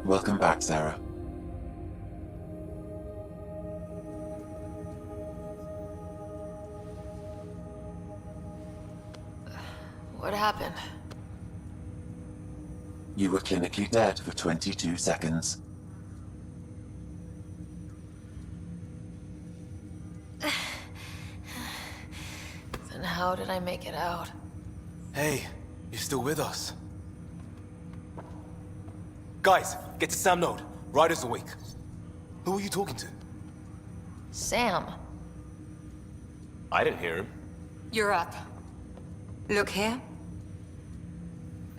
Welcome back, Sarah. What happened? You were clinically dead for 22 seconds. Then how did I make it out? Hey, you're still with us. Guys, get to Sam Node. Ryder's awake. Who are you talking to? Sam. I didn't hear him. You're up. Look here.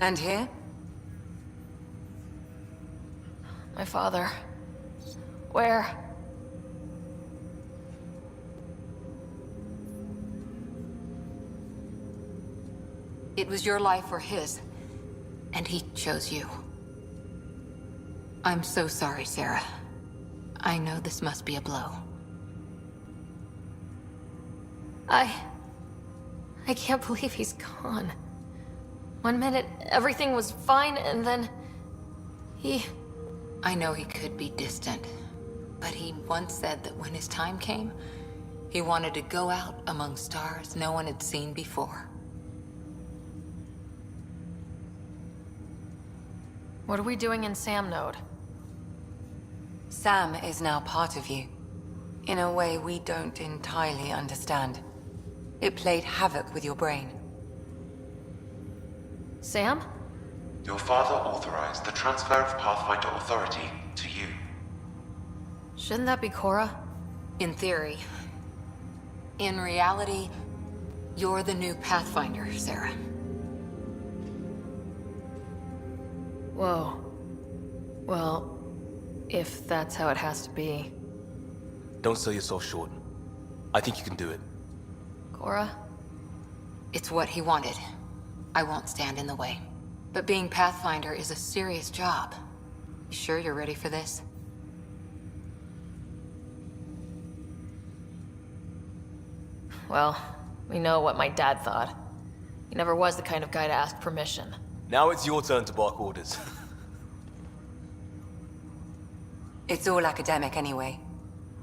And here. My father. Where? It was your life or his. And he chose you. I'm so sorry, Sarah. I know this must be a blow. I can't believe he's gone. 1 minute, everything was fine, and then... I know he could be distant, but he once said that when his time came, he wanted to go out among stars no one had seen before. What are we doing in Sam Node? Sam is now part of you, in a way we don't entirely understand. It played havoc with your brain. Sam? Your father authorized the transfer of Pathfinder authority to you. Shouldn't that be Cora? In theory. In reality, you're the new Pathfinder, Sarah. Whoa. Well, if that's how it has to be. Don't sell yourself short. I think you can do it. Cora? It's what he wanted. I won't stand in the way. But being Pathfinder is a serious job. You sure you're ready for this? Well, we know what my dad thought. He never was the kind of guy to ask permission. Now it's your turn to bark orders. It's all academic anyway.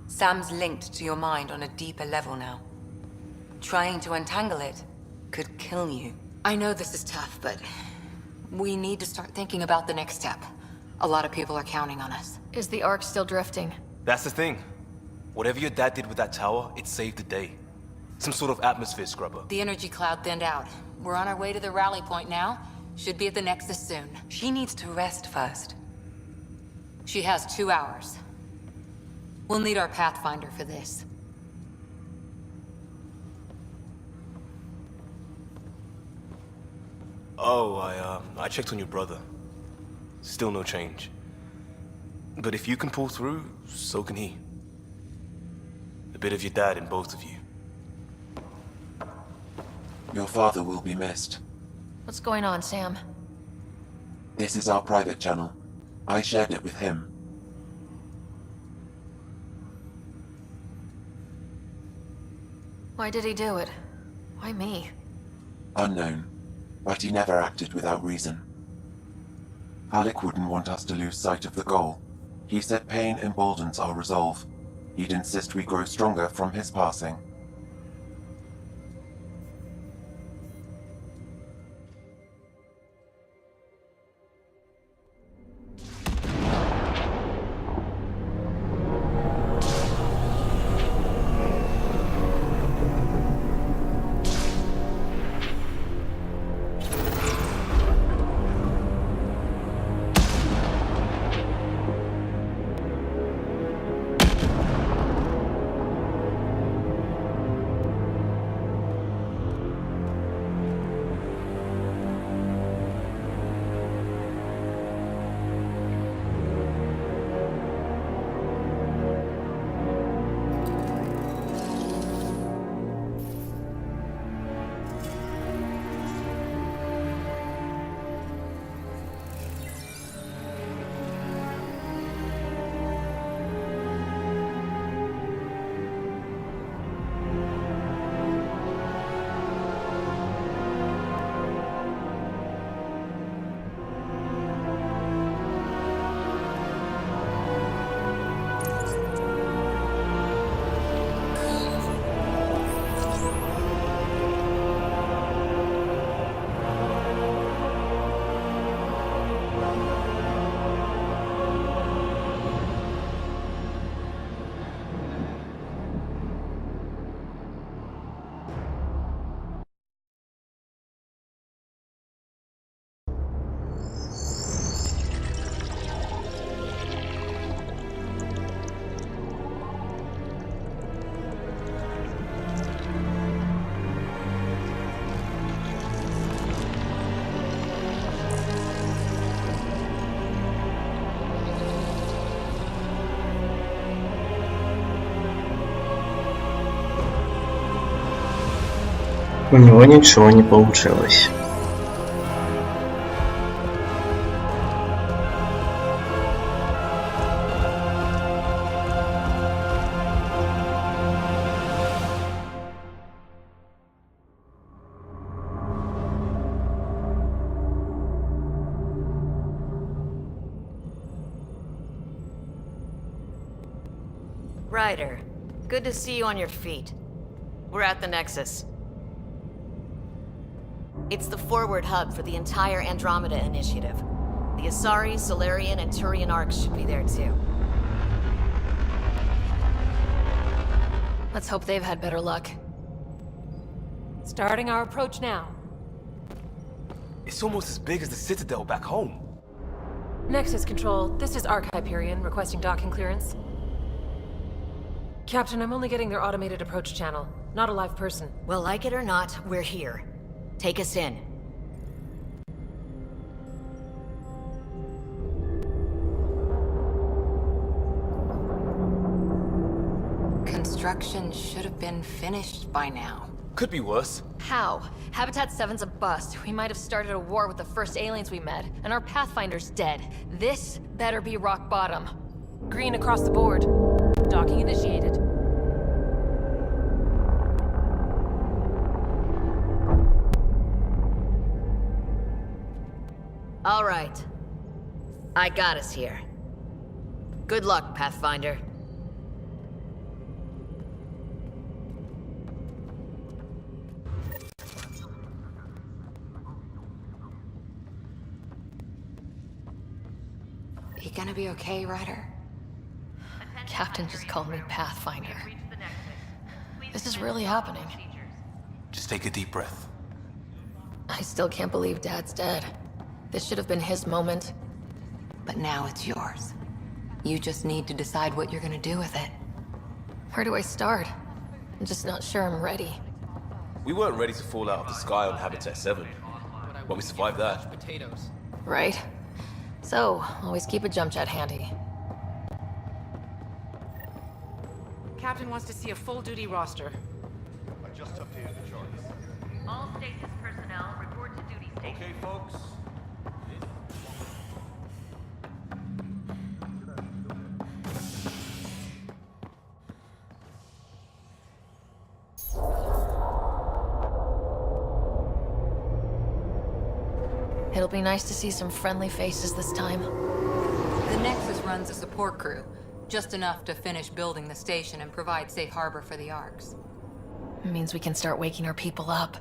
Sam's linked to your mind on a deeper level now. Trying to untangle it could kill you. I know this is tough, but we need to start thinking about the next step. A lot of people are counting on us. Is the Ark still drifting? That's the thing. Whatever your dad did with that tower, it saved the day. Some sort of atmosphere scrubber. The energy cloud thinned out. We're on our way to the rally point now. Should be at the Nexus soon. She needs to rest first. She has 2 hours. We'll need our Pathfinder for this. Oh, I checked on your brother. Still no change. But if you can pull through, so can he. A bit of your dad in both of you. Your father will be missed. What's going on, Sam? This is our private channel. I shared it with him. Why did he do it? Why me? Unknown, but he never acted without reason. Alec wouldn't want us to lose sight of the goal. He said pain emboldens our resolve. He'd insist we grow stronger from his passing. У него ничего не получилось. Ryder, good to see you on your feet. We're at the Nexus. It's the forward hub for the entire Andromeda initiative. The Asari, Solarian, and Turian arcs should be there too. Let's hope they've had better luck. Starting our approach now. It's almost as big as the Citadel back home. Nexus Control, this is Arc Hyperion requesting docking clearance. Captain, I'm only getting their automated approach channel, not a live person. Well, like it or not, we're here. Take us in. Construction should have been finished by now. Could be worse. How? Habitat 7's a bust. We might have started a war with the first aliens we met, and our Pathfinder's dead. This better be rock bottom. Green across the board. Docking initiated. All right. I got us here. Good luck, Pathfinder. You gonna be okay, Ryder? Captain just called me Pathfinder. This is really happening. Just take a deep breath. I still can't believe Dad's dead. This should have been his moment. But now it's yours. You just need to decide what you're gonna do with it. Where do I start? I'm just not sure I'm ready. We weren't ready to fall out of the sky on Habitat 7, but we survived that. Right? So, always keep a jump jet handy. Captain wants to see a full-duty roster. I just updated the charts. All stasis personnel report to duty station. Okay, folks. It'll be nice to see some friendly faces this time. The Nexus runs a support crew, just enough to finish building the station and provide safe harbor for the arcs. It means we can start waking our people up.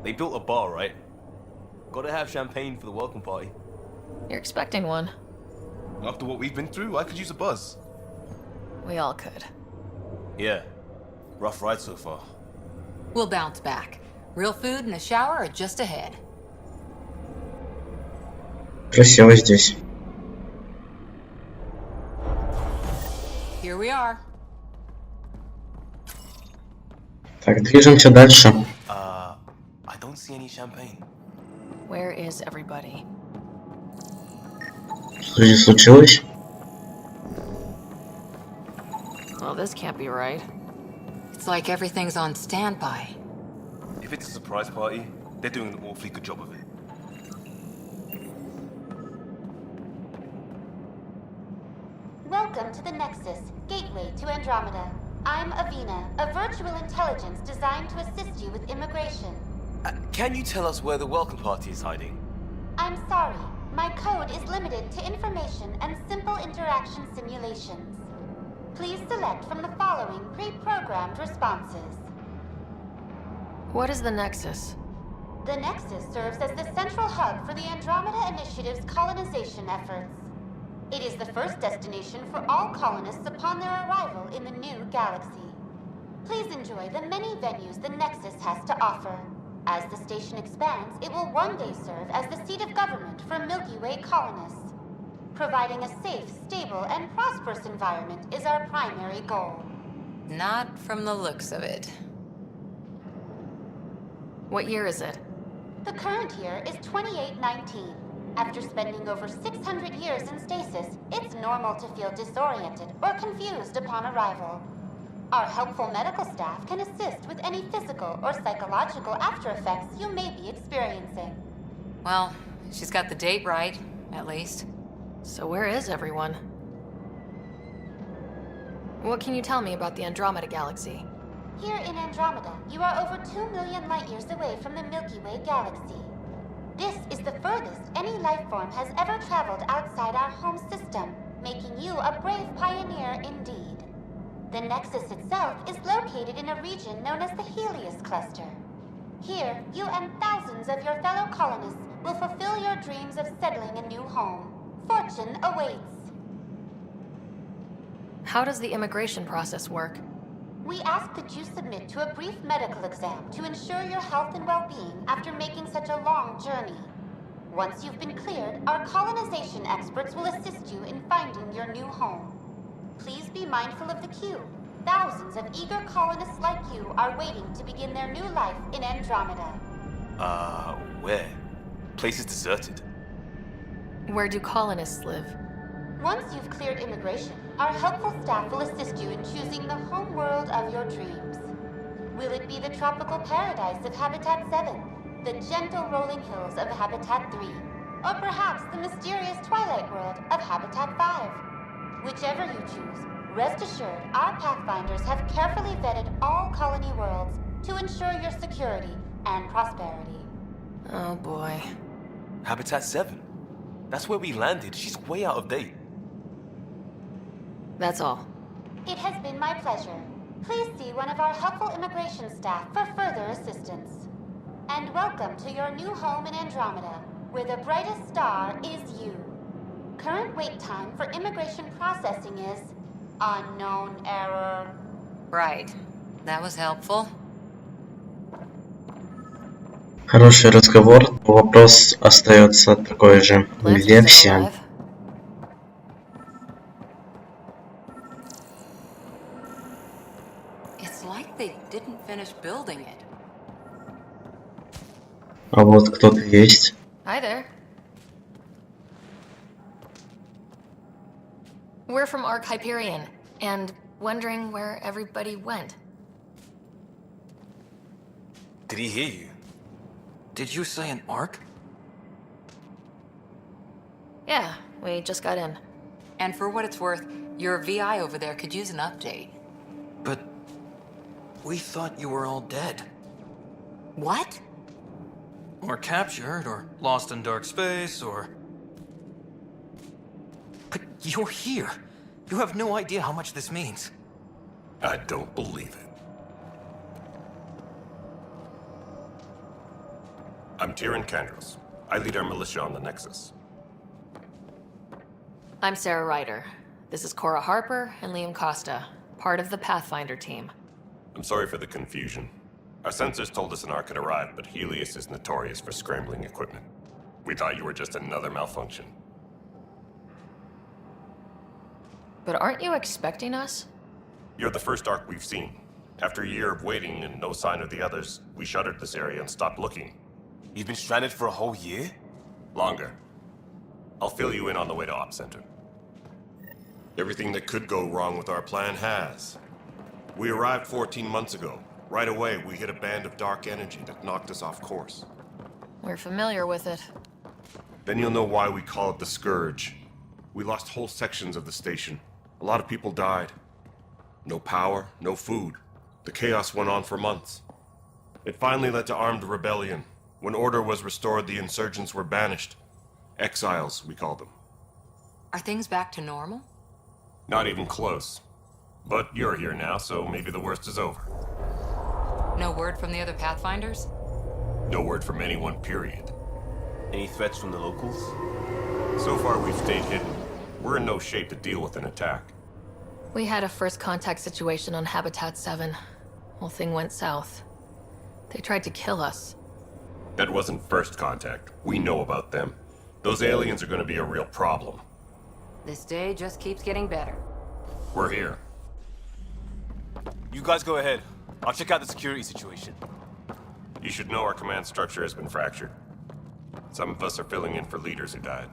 They built a bar, right? Gotta have champagne for the welcome party. You're expecting one. After what we've been through, I could use a buzz. We all could. Yeah. Rough ride so far. We'll bounce back. Real food and a shower are just ahead. Красиво здесь. Here we are. Так, движемся дальше. I don't see any champagne. Where is everybody? Что здесь случилось? Well, this can't be right. It's like everything's on standby. If it's a surprise party, they're doing an awfully good job of it. Welcome to the Nexus, gateway to Andromeda. I'm Avina, a virtual intelligence designed to assist you with immigration. Can you tell us where the welcome party is hiding? I'm sorry, my code is limited to information and simple interaction simulations. Please select from the following pre-programmed responses. What is the Nexus? The Nexus serves as the central hub for the Andromeda Initiative's colonization efforts. It is the first destination for all colonists upon their arrival in the new galaxy. Please enjoy the many venues the Nexus has to offer. As the station expands, it will one day serve as the seat of government for Milky Way colonists. Providing a safe, stable, and prosperous environment is our primary goal. Not from the looks of it. What year is it? The current year is 2819. After spending over 600 years in stasis, it's normal to feel disoriented or confused upon arrival. Our helpful medical staff can assist with any physical or psychological after effects you may be experiencing. Well, she's got the date right, at least. So where is everyone? What can you tell me about the Andromeda galaxy? Here in Andromeda, you are over 2 million light years away from the Milky Way galaxy. This is the furthest any life form has ever traveled outside our home system, making you a brave pioneer indeed. The Nexus itself is located in a region known as the Helios Cluster. Here, you and thousands of your fellow colonists will fulfill your dreams of settling a new home. Fortune awaits. How does the immigration process work? We ask that you submit to a brief medical exam to ensure your health and well-being after making such a long journey. Once you've been cleared, our colonization experts will assist you in finding your new home. Please be mindful of the queue. Thousands of eager colonists like you are waiting to begin their new life in Andromeda. Where? Place is deserted. Where do colonists live? Once you've cleared immigration, our helpful staff will assist you in choosing the home world of your dreams. Will it be the tropical paradise of Habitat 7, the gentle rolling hills of Habitat 3, or perhaps the mysterious twilight world of Habitat 5? Whichever you choose, rest assured our Pathfinders have carefully vetted all colony worlds to ensure your security and prosperity. Oh boy. Habitat 7? That's where we landed. She's way out of date. That's all. It has been my pleasure. Please see one of our helpful immigration staff for further assistance. And welcome to your new home in Andromeda, where the brightest star is you. Current wait time for immigration processing is unknown error. Right. That was helpful. Хороший разговор, вопрос остается такой же. Lance Где is все? alive. It's like they didn't finish building it. А вот кто-то есть. Hi there. We're from Ark Hyperion, and wondering where everybody went. Did he hear you? Did you say an arc? Yeah, we just got in. And for what it's worth, your VI over there could use an update. But we thought you were all dead. What? Or captured, or lost in dark space, or... But you're here. You have no idea how much this means. I don't believe it. I'm Tyrion Kandros. I lead our militia on the Nexus. I'm Sarah Ryder. This is Cora Harper and Liam Costa, part of the Pathfinder team. I'm sorry for the confusion. Our sensors told us an Ark had arrived, but Helios is notorious for scrambling equipment. We thought you were just another malfunction. But aren't you expecting us? You're the first Ark we've seen. After a year of waiting and no sign of the others, we shuttered this area and stopped looking. You've been stranded for a whole year? Longer. I'll fill you in on the way to Op Center. Everything that could go wrong with our plan has. We arrived 14 months ago. Right away, we hit a band of dark energy that knocked us off course. We're familiar with it. Then you'll know why we call it the Scourge. We lost whole sections of the station. A lot of people died. No power, no food. The chaos went on for months. It finally led to armed rebellion. When order was restored, the insurgents were banished. Exiles, we call them. Are things back to normal? Not even close. But you're here now, so maybe the worst is over. No word from the other Pathfinders? No word from anyone, period. Any threats from the locals? So far, we've stayed hidden. We're in no shape to deal with an attack. We had a first contact situation on Habitat 7. Whole thing went south. They tried to kill us. That wasn't first contact. We know about them. Those aliens are going to be a real problem. This day just keeps getting better. We're here. You guys go ahead. I'll check out the security situation. You should know our command structure has been fractured. Some of us are filling in for leaders who died.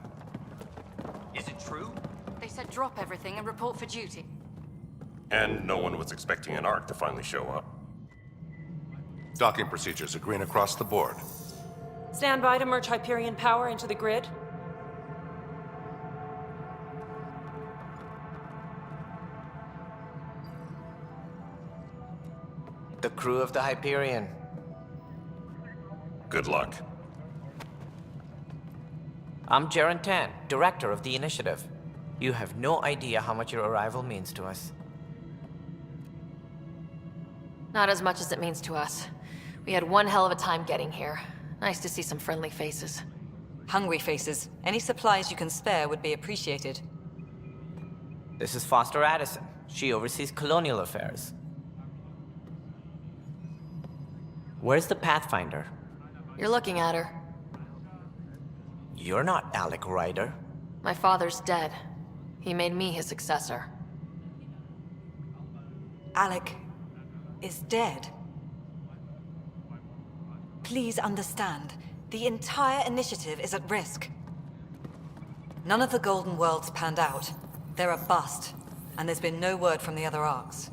Is it true? They said drop everything and report for duty. And no one was expecting an Ark to finally show up. Docking procedures are green across the board. Stand by to merge Hyperion power into the grid. The crew of the Hyperion. Good luck. I'm Jaren Tan, director of the initiative. You have no idea how much your arrival means to us. Not as much as it means to us. We had one hell of a time getting here. Nice to see some friendly faces. Hungry faces. Any supplies you can spare would be appreciated. This is Foster Addison. She oversees colonial affairs. Where's the Pathfinder? You're looking at her. You're not Alec Ryder. My father's dead. He made me his successor. Alec is dead. Please understand, the entire initiative is at risk. None of the Golden Worlds panned out. They're a bust, and there's been no word from the other arcs.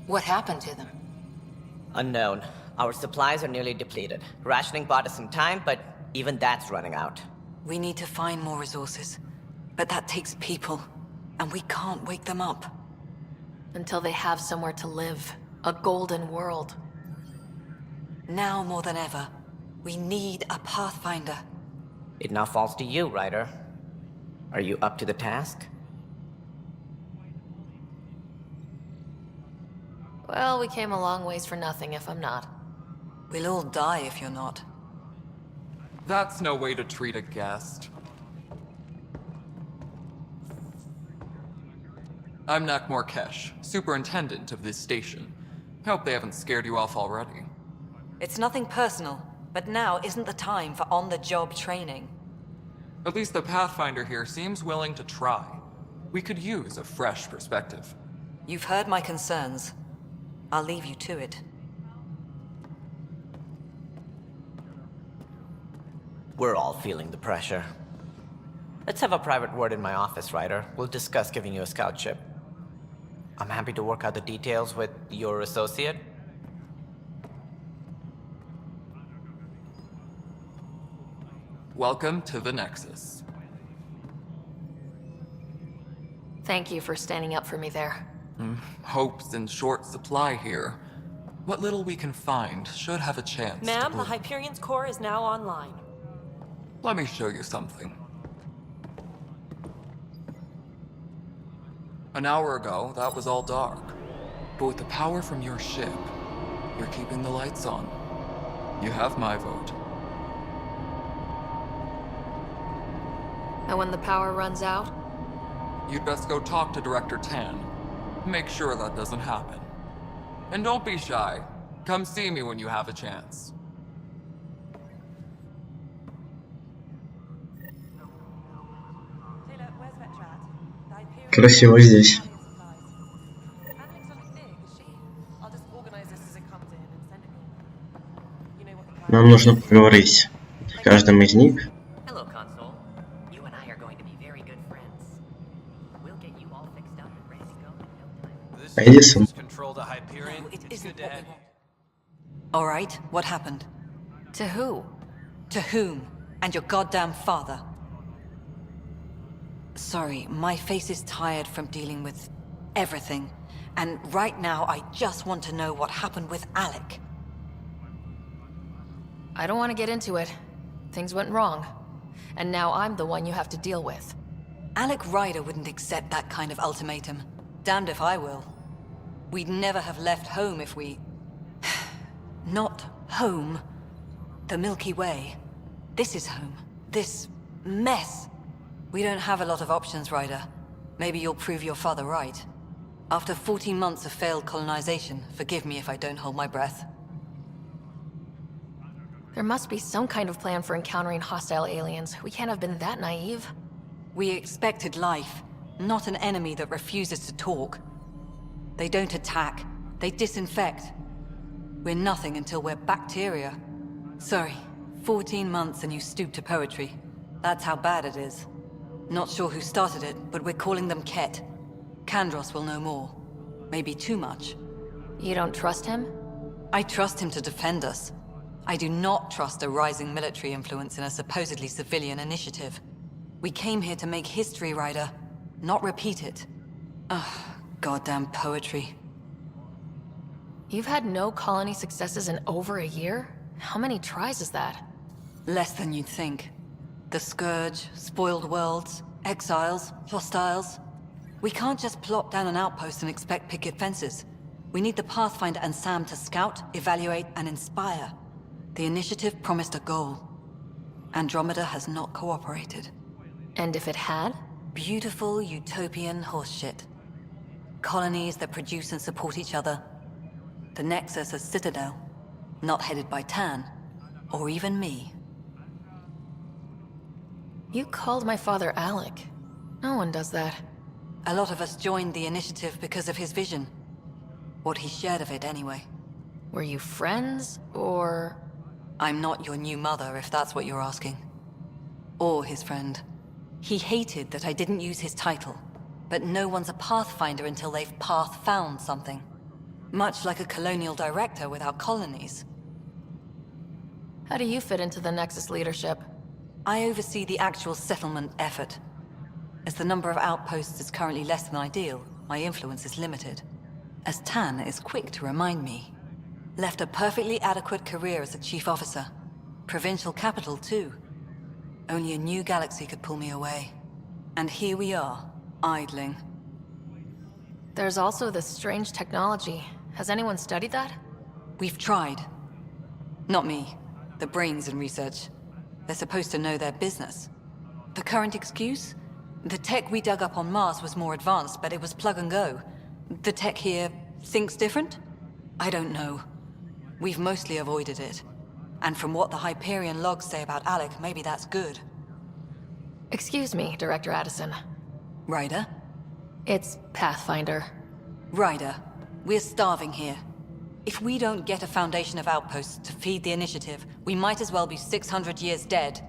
What happened to them? Unknown. Our supplies are nearly depleted. Rationing bought us some time, but even that's running out. We need to find more resources. But that takes people, and we can't wake them up. Until they have somewhere to live. A golden world. Now more than ever, we need a Pathfinder. It now falls to you, Ryder. Are you up to the task? Well, we came a long ways for nothing if I'm not. We'll all die if you're not. That's no way to treat a guest. I'm Nak Morkesh, superintendent of this station. Hope they haven't scared you off already. It's nothing personal, but now isn't the time for on-the-job training. At least the Pathfinder here seems willing to try. We could use a fresh perspective. You've heard my concerns. I'll leave you to it. We're all feeling the pressure. Let's have a private word in my office, Ryder. We'll discuss giving you a scout ship. I'm happy to work out the details with your associate. Welcome to the Nexus. Thank you for standing up for me there. Hope's in short supply here. What little we can find should have a chance to Ma'am, the bloom. Hyperion's core is now online. Let me show you something. An hour ago, that was all dark. But with the power from your ship, you're keeping the lights on. You have my vote. And when the power runs out? You'd best go talk to Director Tan. Make sure that doesn't happen. And don't be shy. Come see me when you have a chance. Красиво здесь. Нам нужно поговорить с каждым из них. Эдисон. All right, what happened? To who? To whom? And your goddamn father. Sorry, my face is tired from dealing with everything. And right now, I just want to know what happened with Alec. I don't want to get into it. Things went wrong. And now I'm the one you have to deal with. Alec Ryder wouldn't accept that kind of ultimatum. Damned if I will. We'd never have left home if we... Not home. The Milky Way. This is home. This mess. We don't have a lot of options, Ryder. Maybe you'll prove your father right. After 14 months of failed colonization, forgive me if I don't hold my breath. There must be some kind of plan for encountering hostile aliens. We can't have been that naive. We expected life, not an enemy that refuses to talk. They don't attack, they disinfect. We're nothing until we're bacteria. Sorry, 14 months and you stoop to poetry. That's how bad it is. Not sure who started it, but we're calling them Ket. Kandros will know more. Maybe too much. You don't trust him? I trust him to defend us. I do not trust a rising military influence in a supposedly civilian initiative. We came here to make history, Ryder, not repeat it. Ugh, goddamn poetry. You've had no colony successes in over a year? How many tries is that? Less than you'd think. The Scourge, spoiled worlds, exiles, hostiles. We can't just plop down an outpost and expect picket fences. We need the Pathfinder and Sam to scout, evaluate, and inspire. The initiative promised a goal. Andromeda has not cooperated. And if it had? Beautiful utopian horseshit. Colonies that produce and support each other. The Nexus a citadel, not headed by Tan, or even me. You called my father Alec. No one does that. A lot of us joined the initiative because of his vision. What he shared of it, anyway. Were you friends, or...? I'm not your new mother, if that's what you're asking. Or his friend. He hated that I didn't use his title. But no one's a Pathfinder until they've path-found something. Much like a colonial director without colonies. How do you fit into the Nexus leadership? I oversee the actual settlement effort. As the number of outposts is currently less than ideal, my influence is limited. As Tan is quick to remind me. Left a perfectly adequate career as a chief officer. Provincial capital, too. Only a new galaxy could pull me away. And here we are, idling. There's also this strange technology. Has anyone studied that? We've tried. Not me. The brains in research. They're supposed to know their business. The current excuse? The tech we dug up on Mars was more advanced, but it was plug and go. The tech here thinks different? I don't know. We've mostly avoided it. And from what the Hyperion logs say about Alec, maybe that's good. Excuse me, Director Addison. Ryder? It's Pathfinder. Ryder, we're starving here. If we don't get a foundation of outposts to feed the initiative, we might as well be 600 years dead.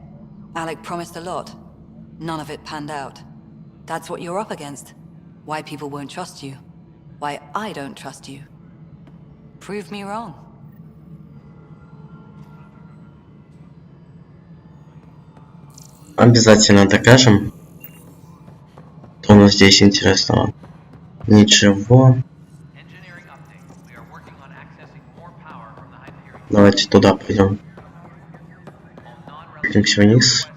Alec promised a lot. None of it panned out. That's what you're up against. Why people won't trust you. Why I don't trust you. Prove me wrong. Обязательно докажем. Что у нас здесь интересного? Ничего. Давайте туда пойдем. Поднимемся вниз.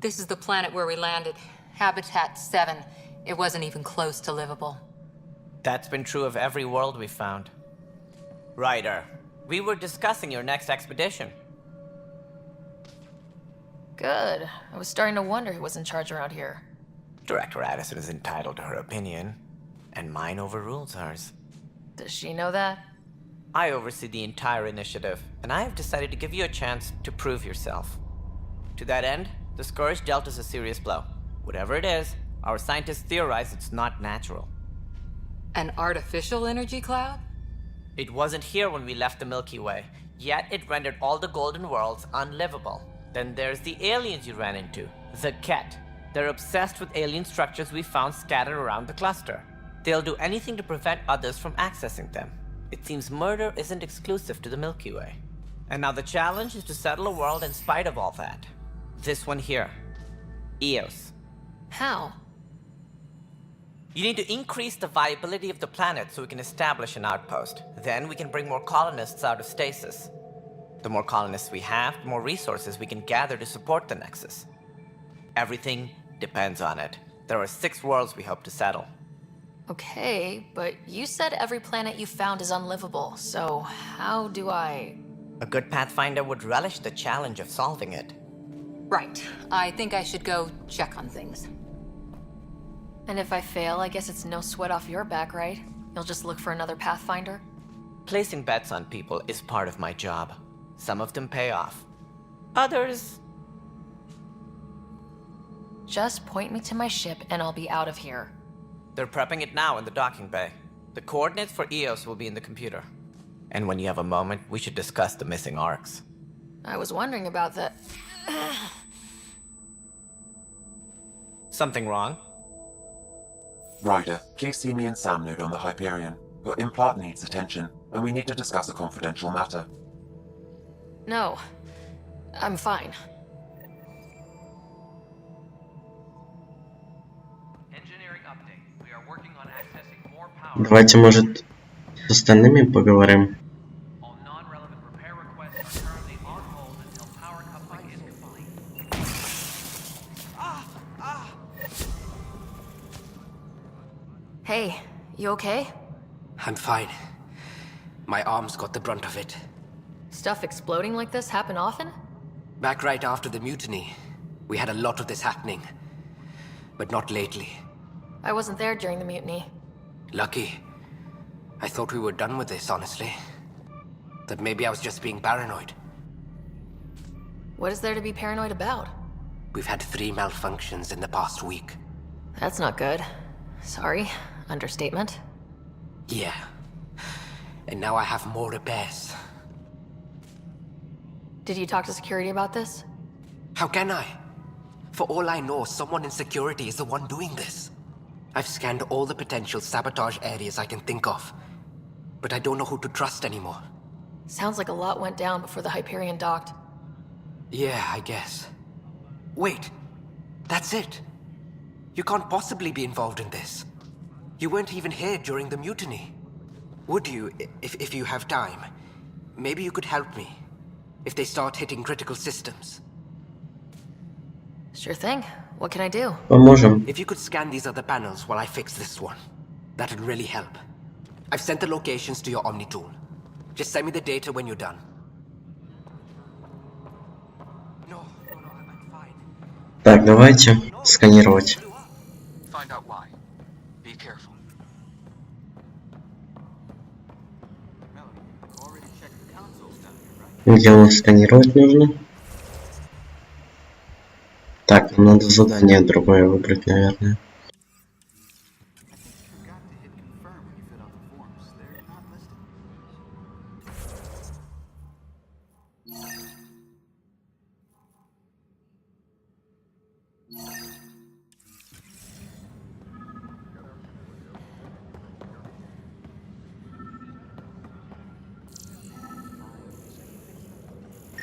This is the planet where we landed. Habitat 7. It wasn't even close to livable. That's been true of every world we've found. Ryder, we were discussing your next expedition. Good. I was starting to wonder who was in charge around here. Director Addison is entitled to her opinion, and mine overrules hers. Does she know that? I oversee the entire initiative, and I have decided to give you a chance to prove yourself. To that end, the Scourge dealt us a serious blow. Whatever it is, our scientists theorize it's not natural. An artificial energy cloud? It wasn't here when we left the Milky Way, yet it rendered all the golden worlds unlivable. Then there's the aliens you ran into, the Ket. They're obsessed with alien structures we found scattered around the cluster. They'll do anything to prevent others from accessing them. It seems murder isn't exclusive to the Milky Way. And now the challenge is to settle a world in spite of all that. This one here. Eos. How? You need to increase the viability of the planet so we can establish an outpost. Then we can bring more colonists out of stasis. The more colonists we have, the more resources we can gather to support the Nexus. Everything depends on it. There are 6 worlds we hope to settle. Okay, but you said every planet you found is unlivable, so how do I... A good Pathfinder would relish the challenge of solving it. Right. I think I should go check on things. And if I fail, I guess it's no sweat off your back, right? You'll just look for another Pathfinder? Placing bets on people is part of my job. Some of them pay off. Others... Just point me to my ship and I'll be out of here. They're prepping it now in the docking bay. The coordinates for Eos will be in the computer. And when you have a moment, we should discuss the missing arcs. I was wondering about that. Something wrong? Ryder, please see me and Sam node on the Hyperion. Your implant needs attention, and we need to discuss a confidential matter. No. I'm fine. Engineering update. We are working on accessing more power. Давайте, может, с остальными поговорим. All non-relevant repair requests are currently on hold until power coupling is complete. Hey, you okay? I'm fine. My arms got the brunt of it. Stuff exploding like this happen often? Back right after the mutiny, we had a lot of this happening. But not lately. I wasn't there during the mutiny. Lucky. I thought we were done with this, honestly. That maybe I was just being paranoid. What is there to be paranoid about? We've had 3 malfunctions in the past week. That's not good. Sorry. Understatement. Yeah. And now I have more repairs. Did you talk to security about this? How can I? For all I know, someone in security is the one doing this. I've scanned all the potential sabotage areas I can think of. But I don't know who to trust anymore. Sounds like a lot went down before the Hyperion docked. Yeah, I guess. Wait. That's it. You can't possibly be involved in this. You weren't even here during the mutiny. Would you, if you have time? Maybe you could help me. If they start hitting critical systems. Sure thing. What can I do? Поможем. If you could scan these other panels while I fix this one, that'd really help. I've sent the locations to your Omni tool. Just send me the data when you're done. No, I'm fine. Так, давайте сканировать. Find out why. Be careful. Где у нас сканировать нужно? Так, надо задание другое выбрать, наверное.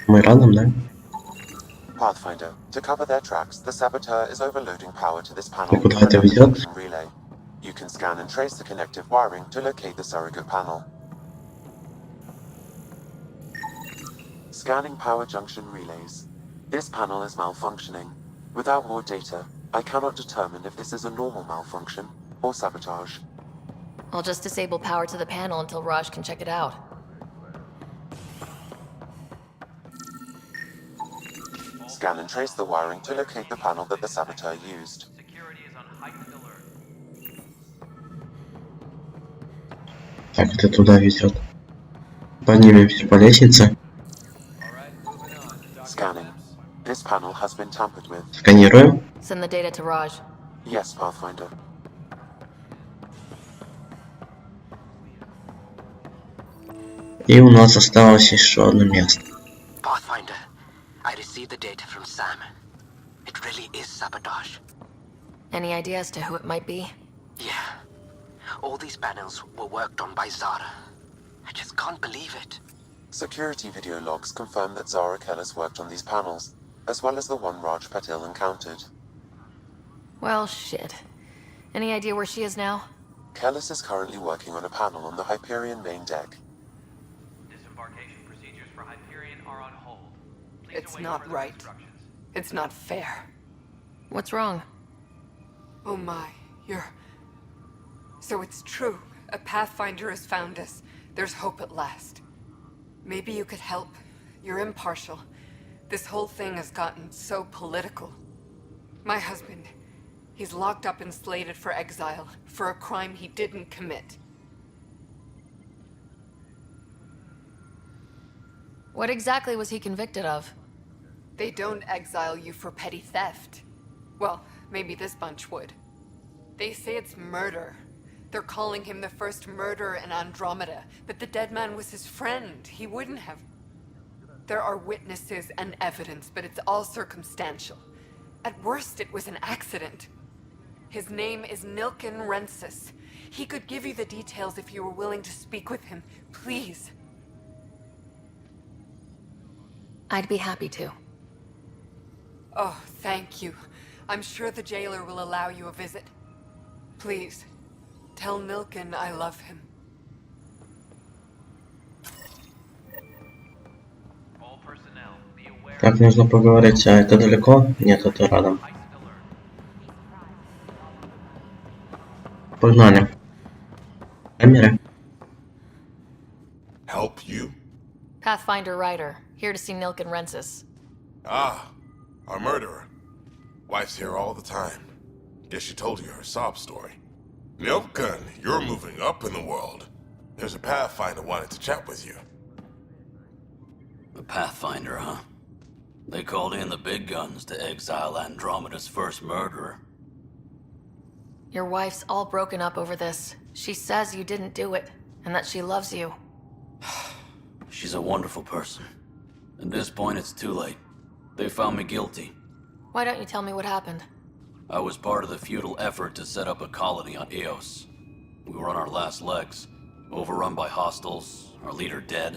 Мы рядом, да? Pathfinder, to cover their tracks, the saboteur is overloading power to this panel Куда with это a ведет? junction relay. You can scan and trace the connective wiring to locate the surrogate panel. Scanning power junction relays. This panel is malfunctioning. Without more data, I cannot determine if this is a normal malfunction or sabotage. I'll just disable power to the panel until Raj can check it out. Scan and trace the wiring to locate the panel that the saboteur used. Так, это туда ведет. Поднимемся по лестнице. Scanning. This panel has been tampered with. Сканируем. Send the data to Raj. Yes, Pathfinder. И у нас осталось еще одно место. Pathfinder, I received the data from Sam. It really is sabotage. Any idea as to who it might be? Yeah. All these panels were worked on by Zara. I just can't believe it. Security video logs confirm that Zara Kellis worked on these panels, as well as the one Raj Patil encountered. Well, shit. Any idea where she is now? Kellis is currently working on a panel on the Hyperion main deck. Disembarkation procedures for Hyperion are on hold. Please It's await not further right. instructions. It's not fair. What's wrong? Oh my, you're... So it's true. A Pathfinder has found us. There's hope at last. Maybe you could help. You're impartial. This whole thing has gotten so political. My husband, he's locked up and slated for exile for a crime he didn't commit. What exactly was he convicted of? They don't exile you for petty theft. Well, maybe this bunch would. They say it's murder. They're calling him the first murderer in Andromeda, but the dead man was his friend. He wouldn't have... There are witnesses and evidence, but it's all circumstantial. At worst, it was an accident. His name is Nilken Rensis. He could give you the details if you were willing to speak with him. Please. I'd be happy to. Oh, thank you. I'm sure the jailer will allow you a visit. Please, tell Nilken I love him. All personnel, be aware. Так, нужно поговорить, а это далеко? Нет, это рядом. Погнали. Камеры. Help you? Pathfinder Ryder, here to see Nilken Rensis. Ah, our murderer. Wife's here all the time. Guess she told you her sob story. Nilken, you're moving up in the world. There's a Pathfinder wanted to chat with you. The Pathfinder, huh? They called in the big guns to exile Andromeda's first murderer. Your wife's all broken up over this. She says you didn't do it, and that she loves you. She's a wonderful person. At this point, it's too late. They found me guilty. Why don't you tell me what happened? I was part of the futile effort to set up a colony on Eos. We were on our last legs, overrun by hostiles, our leader dead.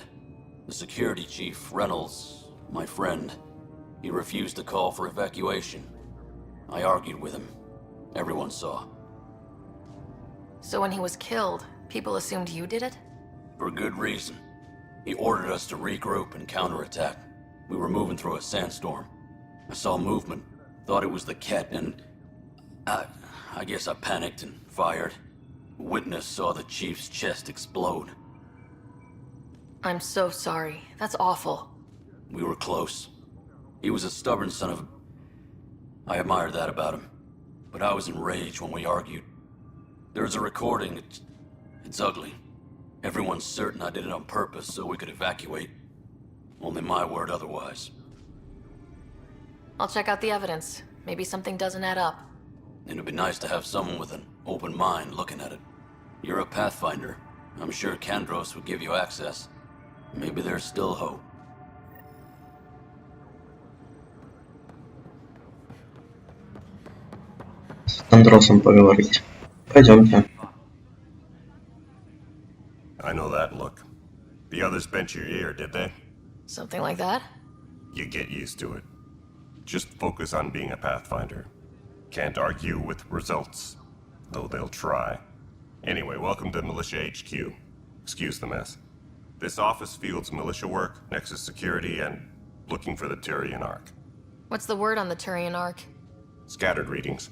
The security chief, Reynolds, my friend, he refused to call for evacuation. I argued with him. Everyone saw. So when he was killed, people assumed you did it? For good reason. He ordered us to regroup and counterattack. We were moving through a sandstorm. I saw movement, thought it was the Ket, and I guess I panicked and fired. Witness saw the chief's chest explode. I'm so sorry. That's awful. We were close. He was a stubborn son of... I admired that about him. But I was enraged when we argued. There's a recording. It's ugly. Everyone's certain I did it on purpose so we could evacuate. Only my word otherwise. I'll check out the evidence. Maybe something doesn't add up. It'd be nice to have someone with an open mind looking at it. You're a Pathfinder. I'm sure Kandros would give you access. Maybe there's still hope. С Андросом поговорить. Пойдемте. I know that look. The others bent your ear, did they? Something like that? You get used to it. Just focus on being a Pathfinder. Can't argue with results, though they'll try. Anyway, welcome to Militia HQ. Excuse the mess. This office fields militia work, Nexus security, and looking for the Turian Ark. What's the word on the Turian Ark? Scattered readings.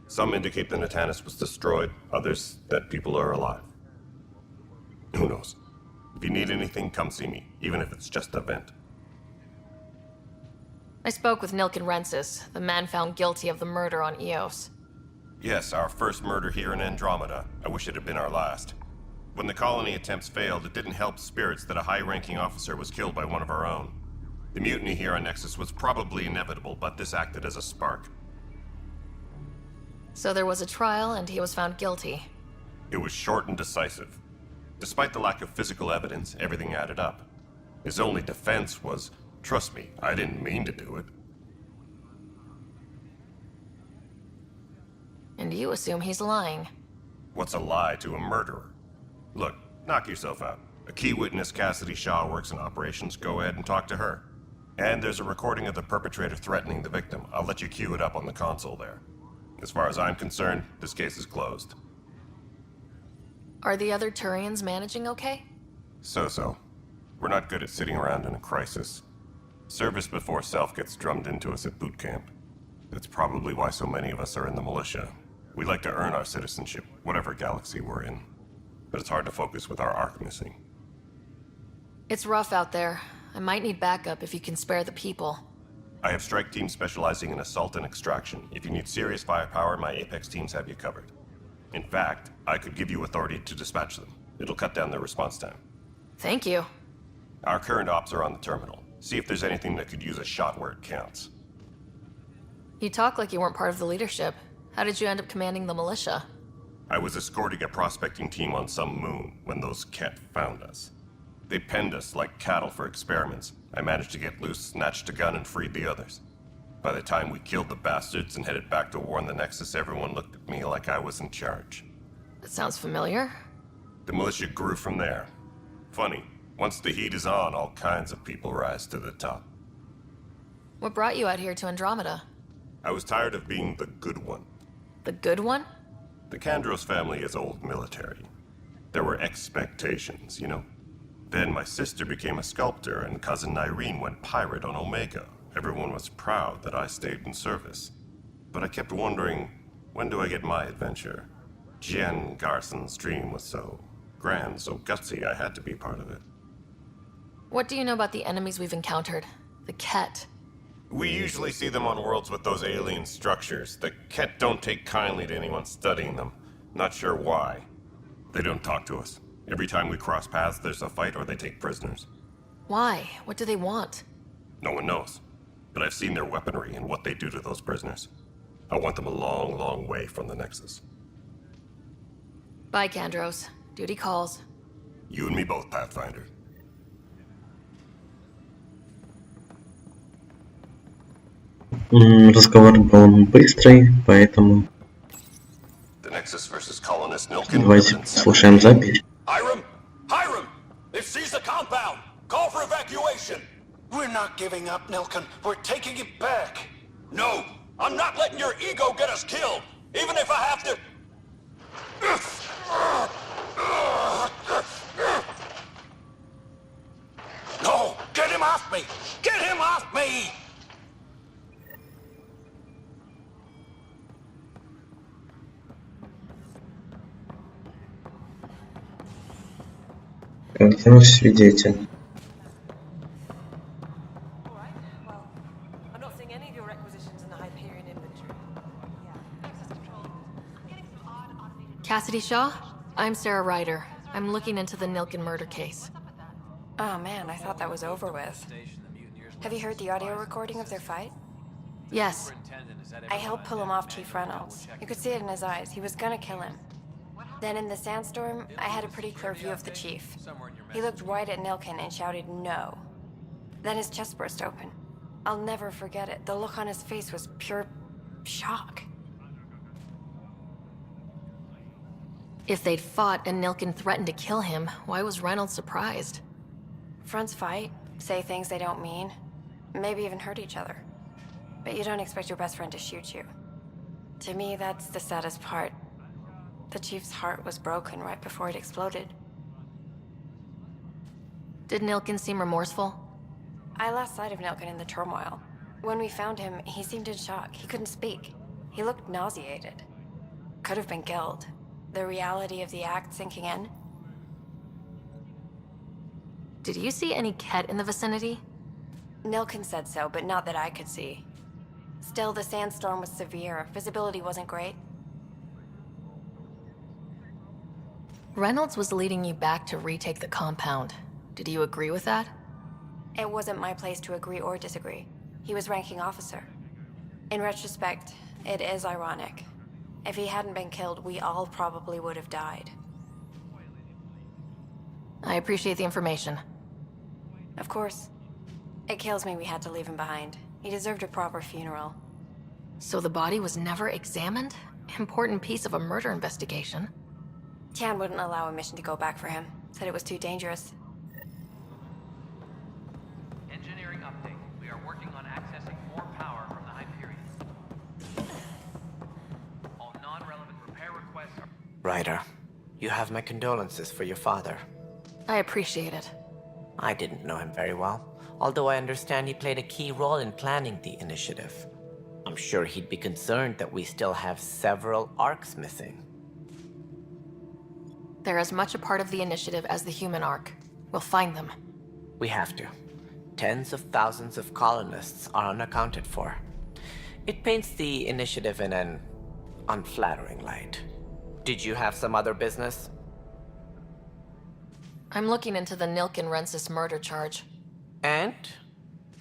Some indicate the Natanus was destroyed, others that people are alive. Who knows? If you need anything, come see me, even if it's just a vent. I spoke with Nilken Rensis, the man found guilty of the murder on Eos. Yes, our first murder here in Andromeda. I wish it had been our last. When the colony attempts failed, it didn't help spirits that a high-ranking officer was killed by one of our own. The mutiny here on Nexus was probably inevitable, but this acted as a spark. So there was a trial, and he was found guilty. It was short and decisive. Despite the lack of physical evidence, everything added up. His only defense was, trust me, I didn't mean to do it. And you assume he's lying. What's a lie to a murderer? Look, knock yourself out. A key witness, Cassidy Shaw, works in operations. Go ahead and talk to her. And there's a recording of the perpetrator threatening the victim. I'll let you cue it up on the console there. As far as I'm concerned, this case is closed. Are the other Turians managing okay? So-so. We're not good at sitting around in a crisis. Service before self gets drummed into us at boot camp. That's probably why so many of us are in the militia. We like to earn our citizenship, whatever galaxy we're in. But it's hard to focus with our arc missing. It's rough out there. I might need backup if you can spare the people. I have strike teams specializing in assault and extraction. If you need serious firepower, my Apex teams have you covered. In fact, I could give you authority to dispatch them. It'll cut down their response time. Thank you. Our current ops are on the terminal. See if there's anything that could use a shot where it counts. You talk like you weren't part of the leadership. How did you end up commanding the militia? I was escorting a prospecting team on some moon when those Ket found us. They penned us like cattle for experiments. I managed to get loose, snatched a gun, and freed the others. By the time we killed the bastards and headed back to warn the Nexus, everyone looked at me like I was in charge. That sounds familiar. The militia grew from there. Funny, once the heat is on, all kinds of people rise to the top. What brought you out here to Andromeda? I was tired of being the good one. The good one? The Kandros family is old military. There were expectations, you know? Then my sister became a sculptor and cousin Irene went pirate on Omega. Everyone was proud that I stayed in service. But I kept wondering, when do I get my adventure? Jen Garson's dream was so grand, so gutsy, I had to be part of it. What do you know about the enemies we've encountered? The Ket. We usually see them on worlds with those alien structures. The Ket don't take kindly to anyone studying them. Not sure why. They don't talk to us. Every time we cross paths, there's a fight or they take prisoners. Why? What do they want? No one knows. But I've seen their weaponry and what they do to those prisoners. I want them a long, long way from the Nexus. Bye, Kandros. Duty calls. You and me both, Pathfinder. Разговор был быстрый, поэтому The Nexus versus colonist Nilkin. давайте послушаем запись. Hiram! Hiram! They've seized the compound! Call for evacuation! We're not giving up, Nilkin. We're taking it back. No! I'm not letting your ego get us killed! Even if I have to... No! Get him off me! Get him off me! Где свидетель? I'm not seeing any of your requisitions in the Hyperion inventory. Cassidy Shaw? I'm Sarah Ryder. I'm looking into the Nilkin murder case. Oh man, I thought that was over with. Have you heard the audio recording of their fight? Yes. I helped pull him off Chief Reynolds. You could see it in his eyes. He was gonna kill him. Then in the sandstorm, I had a pretty clear view of the chief. He looked right at Nilkin and shouted no. Then his chest burst open. I'll never forget it. The look on his face was pure shock. If they'd fought and Nilkin threatened to kill him, why was Reynolds surprised? Fronts fight, say things they don't mean, maybe even hurt each other. But you don't expect your best friend to shoot you. To me, that's the saddest part. The chief's heart was broken right before it exploded. Did Nilkin seem remorseful? I lost sight of Nilkin in the turmoil. When we found him, he seemed in shock. He couldn't speak. He looked nauseated. Could have been killed. The reality of the act sinking in. Did you see any Ket in the vicinity? Nilkin said so, but not that I could see. Still, the sandstorm was severe. Visibility wasn't great. Reynolds was leading you back to retake the compound. Did you agree with that? It wasn't my place to agree or disagree. He was ranking officer. In retrospect, it is ironic. If he hadn't been killed, we all probably would have died. I appreciate the information. Of course. It kills me we had to leave him behind. He deserved a proper funeral. So the body was never examined? Important piece of a murder investigation. Tian wouldn't allow a mission to go back for him. Said it was too dangerous. Engineering update. We are working on accessing more power from the Hyperion. All non-relevant repair requests are... Ryder, you have my condolences for your father. I appreciate it. I didn't know him very well, although I understand he played a key role in planning the initiative. I'm sure he'd be concerned that we still have several arcs missing. They're as much a part of the initiative as the human arc. We'll find them. We have to. Tens of thousands of colonists are unaccounted for. It paints the initiative in an unflattering light. Did you have some other business? I'm looking into the Nilkin Rensis murder charge. And?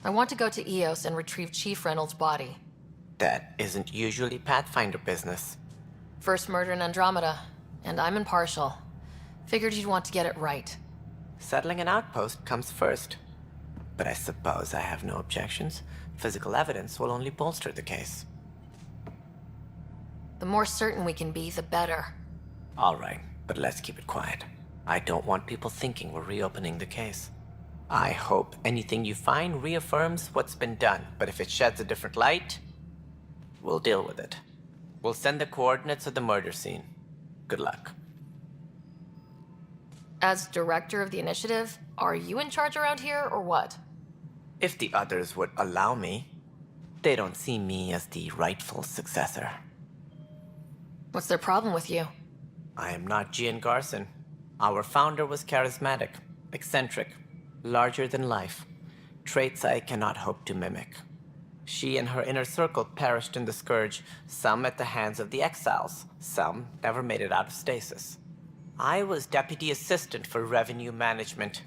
I want to go to Eos and retrieve Chief Reynolds' body. That isn't usually Pathfinder business. First murder in Andromeda, and I'm impartial. Figured you'd want to get it right. Settling an outpost comes first. But I suppose I have no objections. Physical evidence will only bolster the case. The more certain we can be, the better. All right, but let's keep it quiet. I don't want people thinking we're reopening the case. I hope anything you find reaffirms what's been done, but if it sheds a different light, we'll deal with it. We'll send the coordinates of the murder scene. Good luck. As director of the initiative, are you in charge around here, or what? If the others would allow me, they don't see me as the rightful successor. What's their problem with you? I am not Gian Garson. Our founder was charismatic, eccentric, larger than life. Traits I cannot hope to mimic. She and her inner circle perished in the Scourge, some at the hands of the Exiles, some never made it out of stasis. I was deputy assistant for revenue management.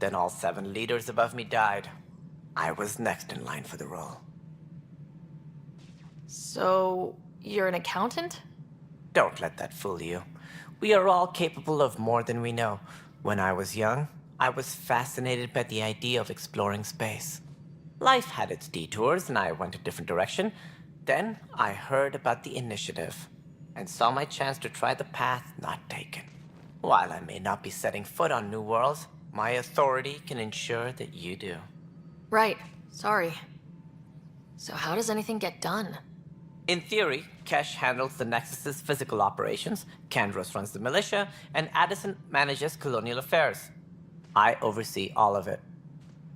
Then all 7 leaders above me died. I was next in line for the role. So, you're an accountant? Don't let that fool you. We are all capable of more than we know. When I was young, I was fascinated by the idea of exploring space. Life had its detours, and I went a different direction. Then I heard about the initiative, and saw my chance to try the path not taken. While I may not be setting foot on new worlds, my authority can ensure that you do. Right. Sorry. So how does anything get done? In theory, Kesh handles the Nexus's physical operations, Kandros runs the militia, and Addison manages colonial affairs. I oversee all of it.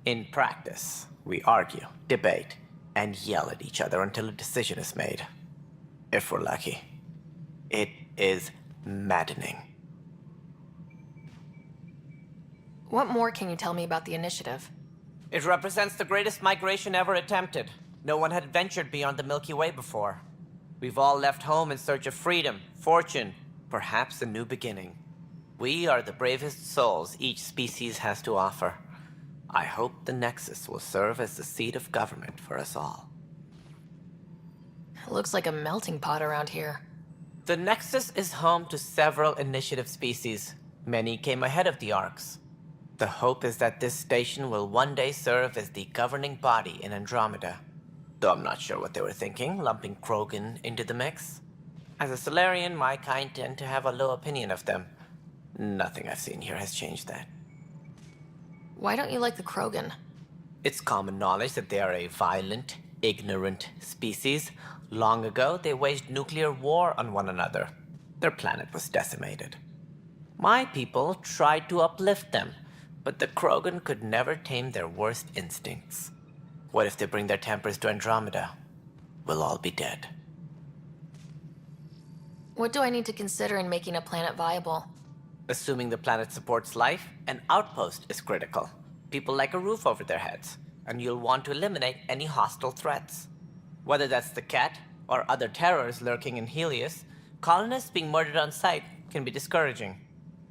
In practice, we argue, debate, and yell at each other until a decision is made. If we're lucky. It is maddening. What more can you tell me about the initiative? It represents the greatest migration ever attempted. No one had ventured beyond the Milky Way before. We've all left home in search of freedom, fortune, perhaps a new beginning. We are the bravest souls each species has to offer. I hope the Nexus will serve as the seat of government for us all. It looks like a melting pot around here. The Nexus is home to several initiative species. Many came ahead of the Arks. The hope is that this station will one day serve as the governing body in Andromeda. Though I'm not sure what they were thinking, lumping Krogan into the mix. As a Solarian, my kind tend to have a low opinion of them. Nothing I've seen here has changed that. Why don't you like the Krogan? It's common knowledge that they are a violent, ignorant species. Long ago, they waged nuclear war on one another. Their planet was decimated. My people tried to uplift them, but the Krogan could never tame their worst instincts. What if they bring their tempers to Andromeda? We'll all be dead. What do I need to consider in making a planet viable? Assuming the planet supports life, an outpost is critical. People like a roof over their heads, and you'll want to eliminate any hostile threats. Whether that's the Cat or other terrors lurking in Helios, colonists being murdered on sight can be discouraging.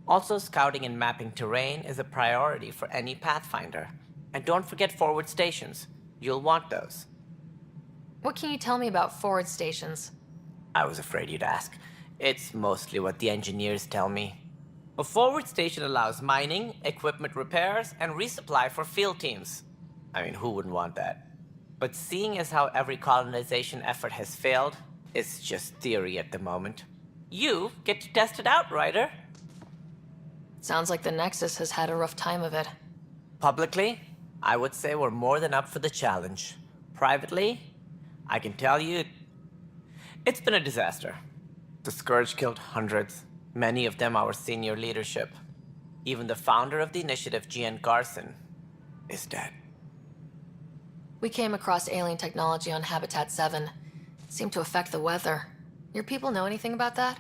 Also, scouting and mapping terrain is a priority for any Pathfinder. And don't forget forward stations. You'll want those. What can you tell me about forward stations? I was afraid you'd ask. It's mostly what the engineers tell me. A forward station allows mining, equipment repairs, and resupply for field teams. I mean, who wouldn't want that? But seeing as how every colonization effort has failed, it's just theory at the moment. You get to test it out, Ryder. Sounds like the Nexus has had a rough time of it. Publicly, I would say we're more than up for the challenge. Privately, I can tell you, it's been a disaster. The Scourge killed hundreds, many of them our senior leadership. Even the founder of the initiative, Gian Garson, is dead. We came across alien technology on Habitat 7. It seemed to affect the weather. Your people know anything about that?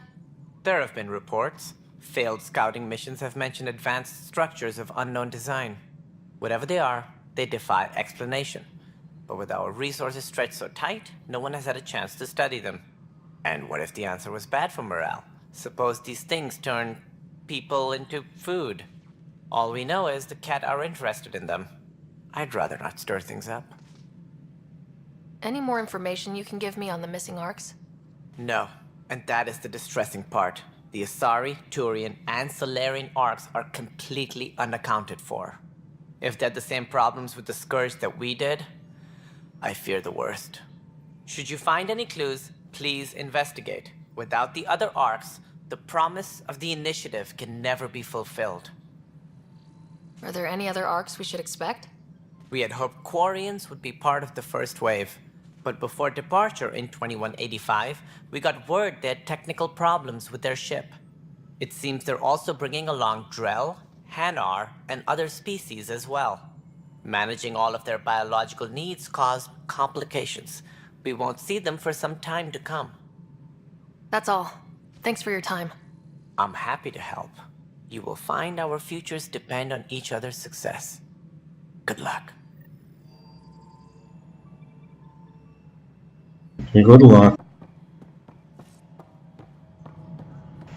There have been reports. Failed scouting missions have mentioned advanced structures of unknown design. Whatever they are, they defy explanation. But with our resources stretched so tight, no one has had a chance to study them. And what if the answer was bad for morale? Suppose these things turn people into food. All we know is the Cat are interested in them. I'd rather not stir things up. Any more information you can give me on the missing Arks? No, and that is the distressing part. The Asari, Turian, and Solarian Arks are completely unaccounted for. If they had the same problems with the Scourge that we did, I fear the worst. Should you find any clues, please investigate. Without the other arcs, the promise of the initiative can never be fulfilled. Are there any other arcs we should expect? We had hoped Quarians would be part of the first wave, but before departure in 2185, we got word they had technical problems with their ship. It seems they're also bringing along Drell, Hanar, and other species as well. Managing all of their biological needs caused complications. We won't see them for some time to come. That's all. Thanks for your time. I'm happy to help. You will find our futures depend on each other's success. Good luck. Good luck.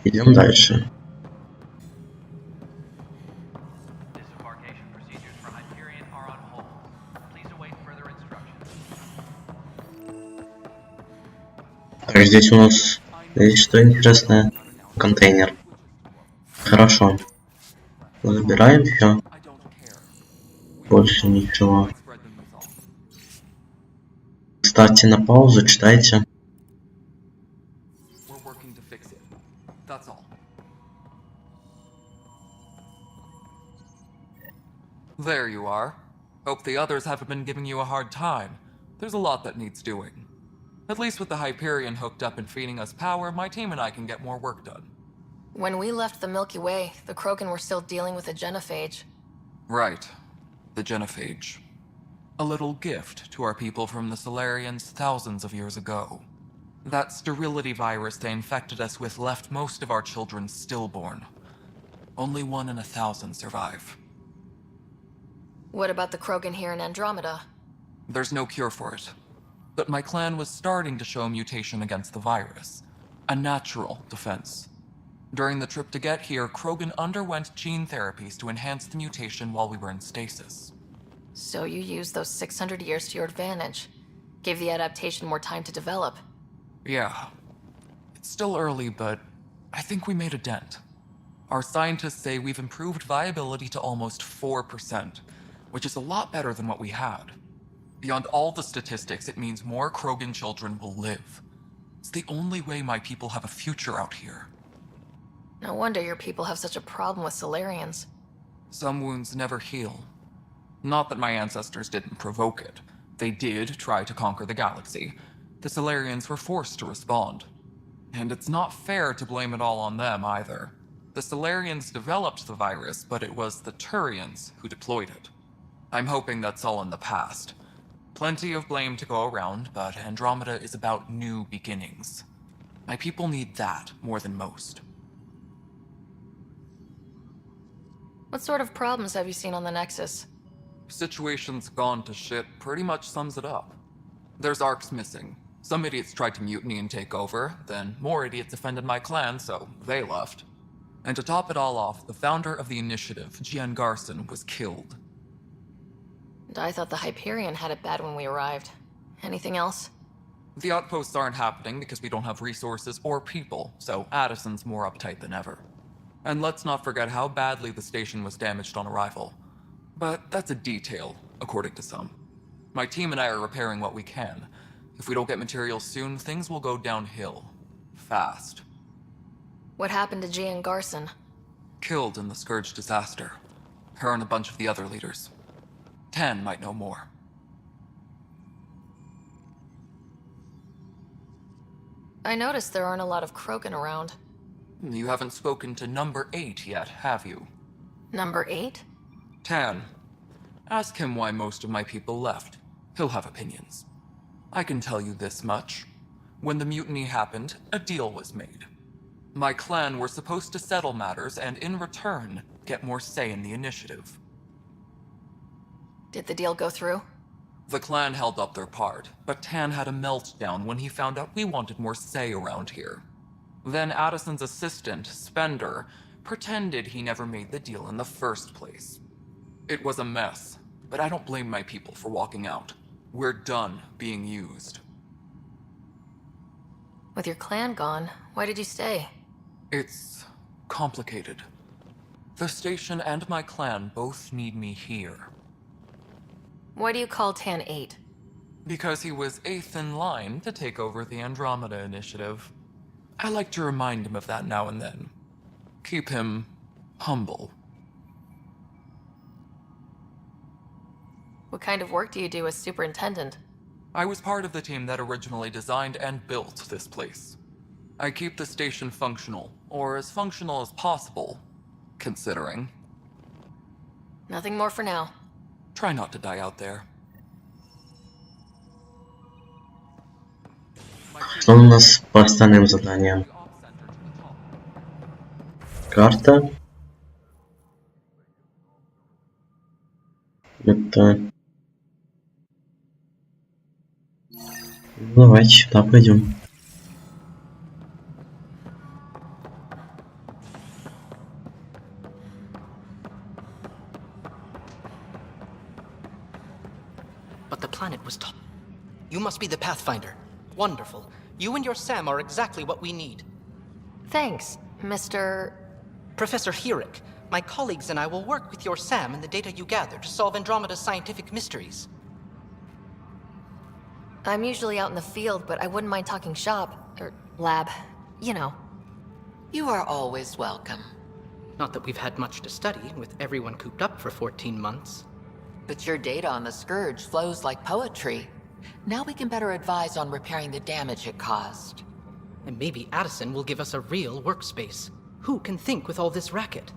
Идем дальше. Disembarkation procedures for Hyperion are on hold. Please await further instructions. Так, здесь у нас... Здесь что интересное? Контейнер. Хорошо. Забираем все. Больше ничего. Ставьте на паузу, читайте. There you are. Hope the others haven't been giving you a hard time. There's a lot that needs doing. At least with the Hyperion hooked up and feeding us power, my team and I can get more work done. When we left the Milky Way, the Krogan were still dealing with a genophage. Right. The genophage. A little gift to our people from the Solarians thousands of years ago. That sterility virus they infected us with left most of our children stillborn. Only 1 in 1,000 survive. What about the Krogan here in Andromeda? There's no cure for it. But my clan was starting to show a mutation against the virus. A natural defense. During the trip to get here, Krogan underwent gene therapies to enhance the mutation while we were in stasis. So you used those 600 years to your advantage. Gave the adaptation more time to develop. Yeah. It's still early, but I think we made a dent. Our scientists say we've improved viability to almost 4%, which is a lot better than what we had. Beyond all the statistics, it means more Krogan children will live. It's the only way my people have a future out here. No wonder your people have such a problem with Solarians. Some wounds never heal. Not that my ancestors didn't provoke it. They did try to conquer the galaxy. The Solarians were forced to respond. And it's not fair to blame it all on them either. The Solarians developed the virus, but it was the Turians who deployed it. I'm hoping that's all in the past. Plenty of blame to go around, but Andromeda is about new beginnings. My people need that more than most. What sort of problems have you seen on the Nexus? Situation's gone to shit pretty much sums it up. There's arcs missing. Some idiots tried to mutiny and take over, then more idiots offended my clan, so they left. And to top it all off, the founder of the initiative, Gian Garson, was killed. And I thought the Hyperion had it bad when we arrived. Anything else? The outposts aren't happening because we don't have resources or people, so Addison's more uptight than ever. And let's not forget how badly the station was damaged on arrival. But that's a detail, according to some. My team and I are repairing what we can. If we don't get materials soon, things will go downhill. Fast. What happened to Gian Garson? Killed in the Scourge disaster. Her and a bunch of the other leaders. Tan might know more. I noticed there aren't a lot of Krogan around. You haven't spoken to number 8 yet, have you? Number 8? Tan. Ask him why most of my people left. He'll have opinions. I can tell you this much. When the mutiny happened, a deal was made. My clan were supposed to settle matters and, in return, get more say in the initiative. Did the deal go through? The clan held up their part, but Tan had a meltdown when he found out we wanted more say around here. Then Addison's assistant, Spender, pretended he never made the deal in the first place. It was a mess, but I don't blame my people for walking out. We're done being used. With your clan gone, why did you stay? It's complicated. The station and my clan both need me here. Why do you call Tan 8? Because he was 8th in line to take over the Andromeda initiative. I like to remind him of that now and then. Keep him humble. What kind of work do you do as superintendent? I was part of the team that originally designed and built this place. I keep the station functional, or as functional as possible, considering. Nothing more for now. Try not to die out there. Что у нас по остальным заданиям? Карта. Это... Давайте сюда пойдем. But the planet was top. You must be the Pathfinder. Wonderful. You and your Sam are exactly what we need. Thanks, Mr. Professor Herrick, my colleagues and I will work with your Sam and the data you gather to solve Andromeda's scientific mysteries. I'm usually out in the field, but I wouldn't mind talking shop, or lab, you know. You are always welcome. Not that we've had much to study, with everyone cooped up for 14 months. But your data on the Scourge flows like poetry. Now we can better advise on repairing the damage it caused. And maybe Addison will give us a real workspace. Who can think with all this racket?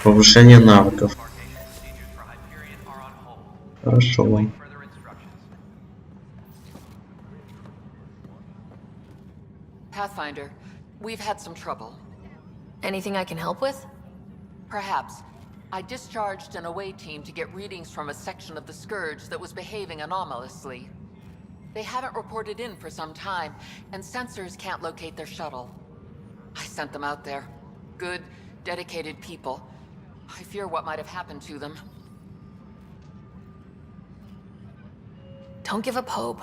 Повышение навыков. Хорошо. Pathfinder, we've had some trouble. Anything I can help with? Perhaps. I discharged an away team to get readings from a section of the Scourge that was behaving anomalously. They haven't reported in for some time, and sensors can't locate their shuttle. I sent them out there. Good, dedicated people. I fear what might have happened to them. Don't give up hope.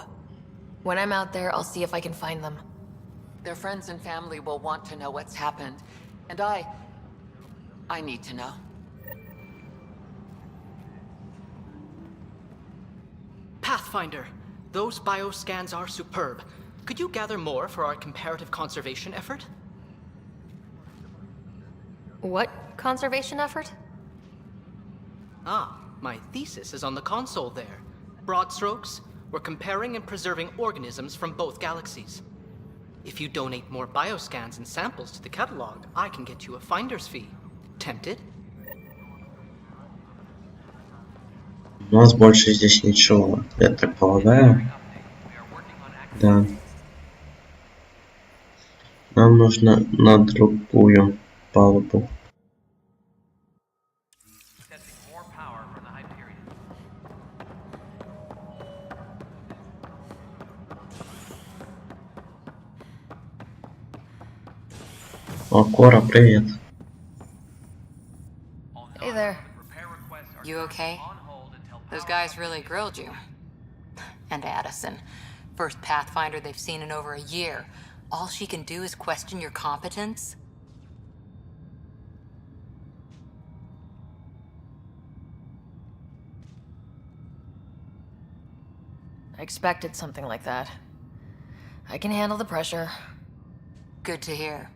When I'm out there, I'll see if I can find them. Their friends and family will want to know what's happened, and I need to know. Pathfinder, those bioscans are superb. Could you gather more for our comparative conservation effort? What conservation effort? Ah, my thesis is on the console there. Broad strokes, we're comparing and preserving organisms from both galaxies. If you donate more bioscans and samples to the catalog, I can get you a finder's fee. Tempted? У нас больше здесь ничего, я так полагаю. Да. Нам нужно на другую палубу. О, Кора, привет. Hey there. You okay? Those guys really grilled you. And Addison. First Pathfinder they've seen in over a year. All she can do is question your competence? I expected something like that. I can handle the pressure. Good to hear.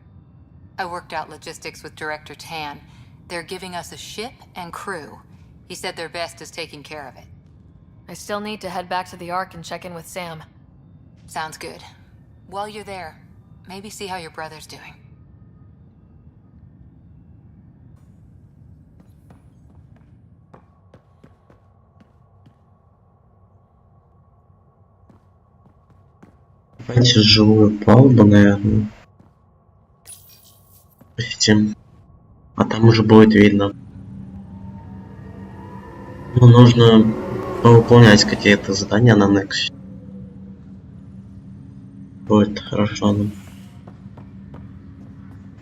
I worked out logistics with Director Tan. They're giving us a ship and crew. He said their best is taking care of it. I still need to head back to the Ark and check in with Sam. Sounds good. While you're there, maybe see how your brother's doing. Давайте жилую палубу, наверное. Посетим. А там уже будет видно. Ну, нужно выполнять какие-то задания на Нексусе. Будет хорошо нам.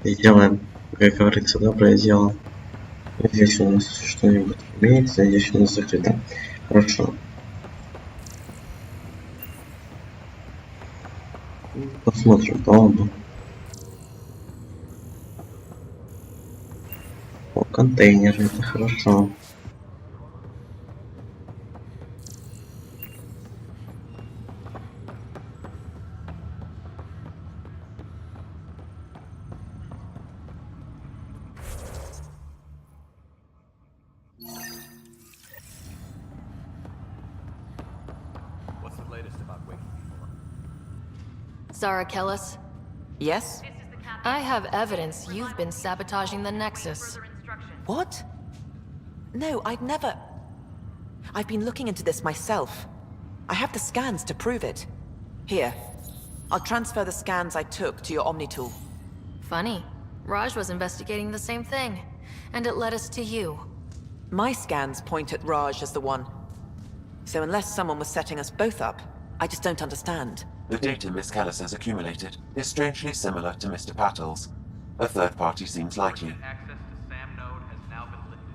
Сделаем, как говорится, доброе дело. Здесь у нас что-нибудь имеется, здесь у нас закрыто. Хорошо. Посмотрим палубу. О, контейнеры, это хорошо. Zara Kellis? Yes? I have evidence you've been sabotaging the Nexus. What? No, I'd never... I've been looking into this myself. I have the scans to prove it. Here. I'll transfer the scans I took to your Omni tool. Funny. Raj was investigating the same thing, and it led us to you. My scans point at Raj as the one. So unless someone was setting us both up, I just don't understand. The data Miss Callis has accumulated is strangely similar to Mr. Patel's. A third party seems likely.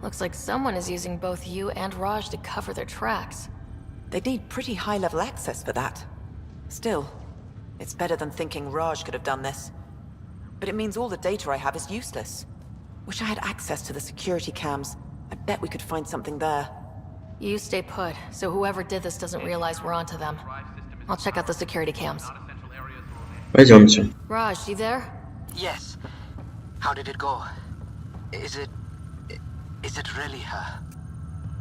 Looks like someone is using both you and Raj to cover their tracks. They'd need pretty high-level access for that. Still, it's better than thinking Raj could have done this. But it means all the data I have is useless. Wish I had access to the security cams. I bet we could find something there. You stay put, so whoever did this doesn't realize we're onto them. I'll check out the security cams. Пойдемте. Raj, you there? Yes. How did it go? Is it really her?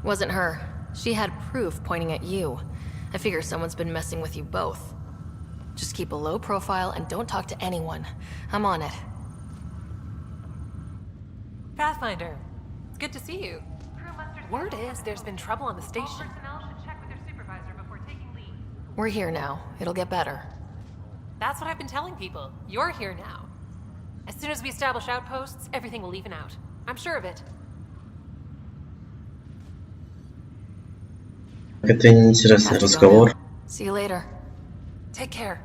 Wasn't her. She had proof pointing at you. I figure someone's been messing with you both. Just keep a low profile and don't talk to anyone. I'm on it. Pathfinder, it's good to see you. Word is there's been trouble on the station. We're here now. It'll get better. That's what I've been telling people. You're here now. As soon as we establish outposts, everything will even out. I'm sure of it. Это неинтересный разговор. See you later. Take care.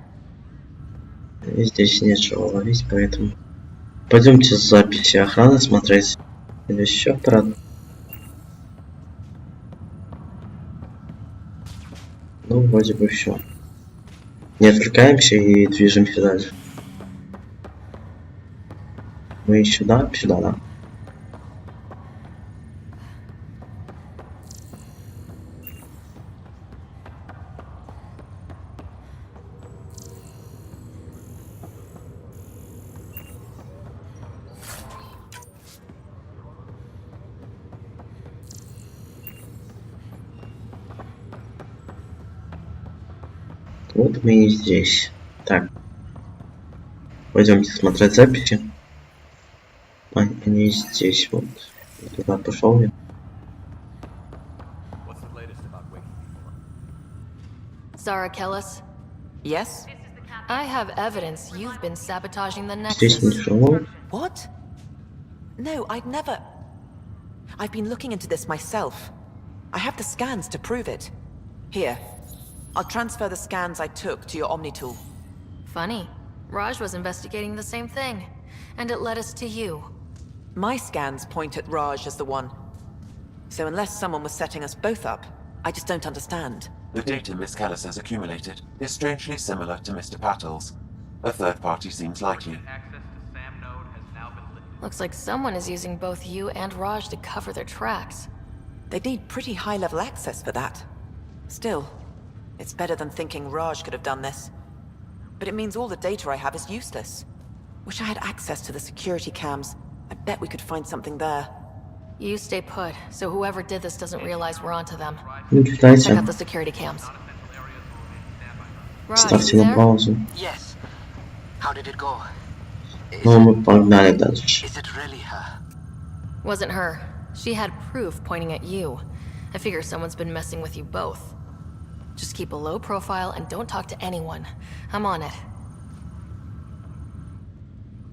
И здесь нечего ловить, поэтому... Пойдемте записи охраны смотреть. Или еще про... Ну, вроде бы все. Не отвлекаемся и движемся дальше. Мы сюда, да. Вот мы и здесь. Так. Пойдемте смотреть записи. Они здесь вот. Я туда пошел я. Zara Kellis? Yes? I have evidence you've been sabotaging the Здесь Nexus. ничего. What? No, I'd never... I've been looking into this myself. I have the scans to prove it. Here. I'll transfer the scans I took to your Omni tool. Funny. Raj was investigating the same thing, and it led us to you. My scans point at Raj as the one. So unless someone was setting us both up, I just don't understand. The data Miss Callis has accumulated is strangely similar to Mr. Patel's. A third party seems likely. Looks like someone is using both you and Raj to cover their tracks. They'd need pretty high-level access for that. Still, it's better than thinking Raj could have done this. But it means all the data I have is useless. Wish I had access to the security cams. I bet we could find something there. You stay put, so whoever did this doesn't realize we're onto them. Ну, Check читайте. out the security cams. Raj, Ставьте you на there? паузу. Yes. How did it go? Ну, мы погнали дальше. Is it really her? Wasn't her. She had proof pointing at you. I figure someone's been messing with you both. Just keep a low profile and don't talk to anyone. I'm on it.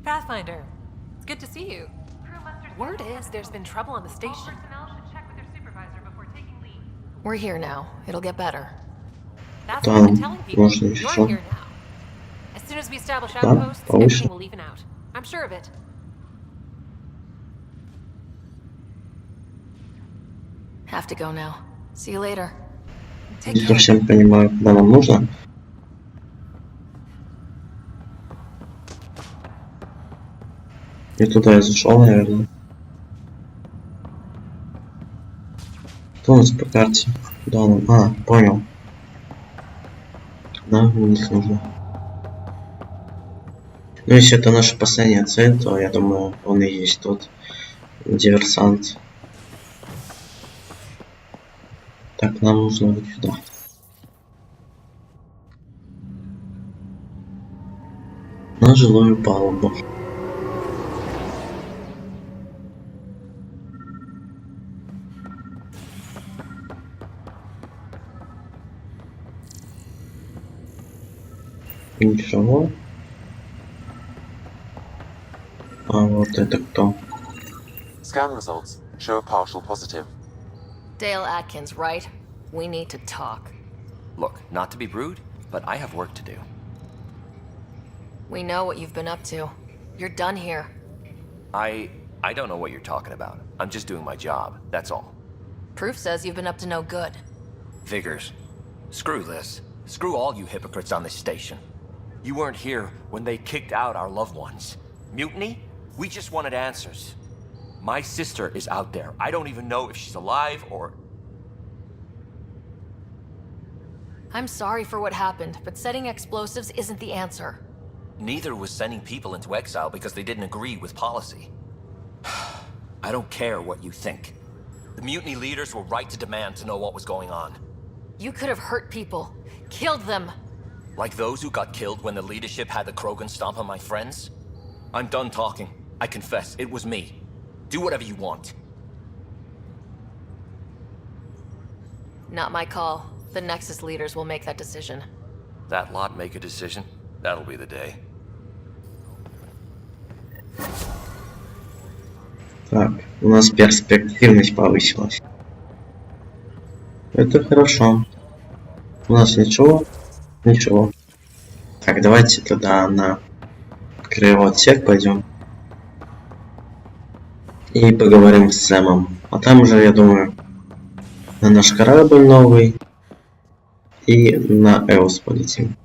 Pathfinder, it's good to see you. Word is there's been trouble on the station. We're here now. It'll get better. That's what I've been telling people. можно You're еще. here now. As soon as we establish Да, outposts, повыше. everything will even out. I'm sure of it. Have to go now. See you later. Не совсем понимаю, куда нам нужно. И туда я зашел, наверное. Что у нас по карте? Куда нам? А, понял. Да, вниз нужно. Ну, если это наша последняя цель, то я думаю, он и есть тот диверсант. Так, нам нужно вот сюда. на жилую палубу. Ничего. А вот это кто? Scan results show a partial positive. Dale Atkins, right? We need to talk. Look, not to be rude, but I have work to do. We know what you've been up to. You're done here. I don't know what you're talking about. I'm just doing my job, that's all. Proof says you've been up to no good. Figures. Screw this. Screw all you hypocrites on this station. You weren't here when they kicked out our loved ones. Mutiny? We just wanted answers. My sister is out there. I don't even know if she's alive or... I'm sorry for what happened, but setting explosives isn't the answer. Neither was sending people into exile because they didn't agree with policy. I don't care what you think. The mutiny leaders were right to demand to know what was going on. You could have hurt people. Killed them. Like those who got killed when the leadership had the Krogan stomp on my friends? I'm done talking. I confess, it was me. Do whatever you want. Not my call. The Nexus leaders will make that decision. That lot make a decision? That'll be the day. Так, у нас перспективность повысилась. Это хорошо. У нас ничего? Ничего. Так, давайте тогда на краевой отсек пойдем. И поговорим с Сэмом. А там уже, я думаю, на наш корабль новый. И на Эос полетим.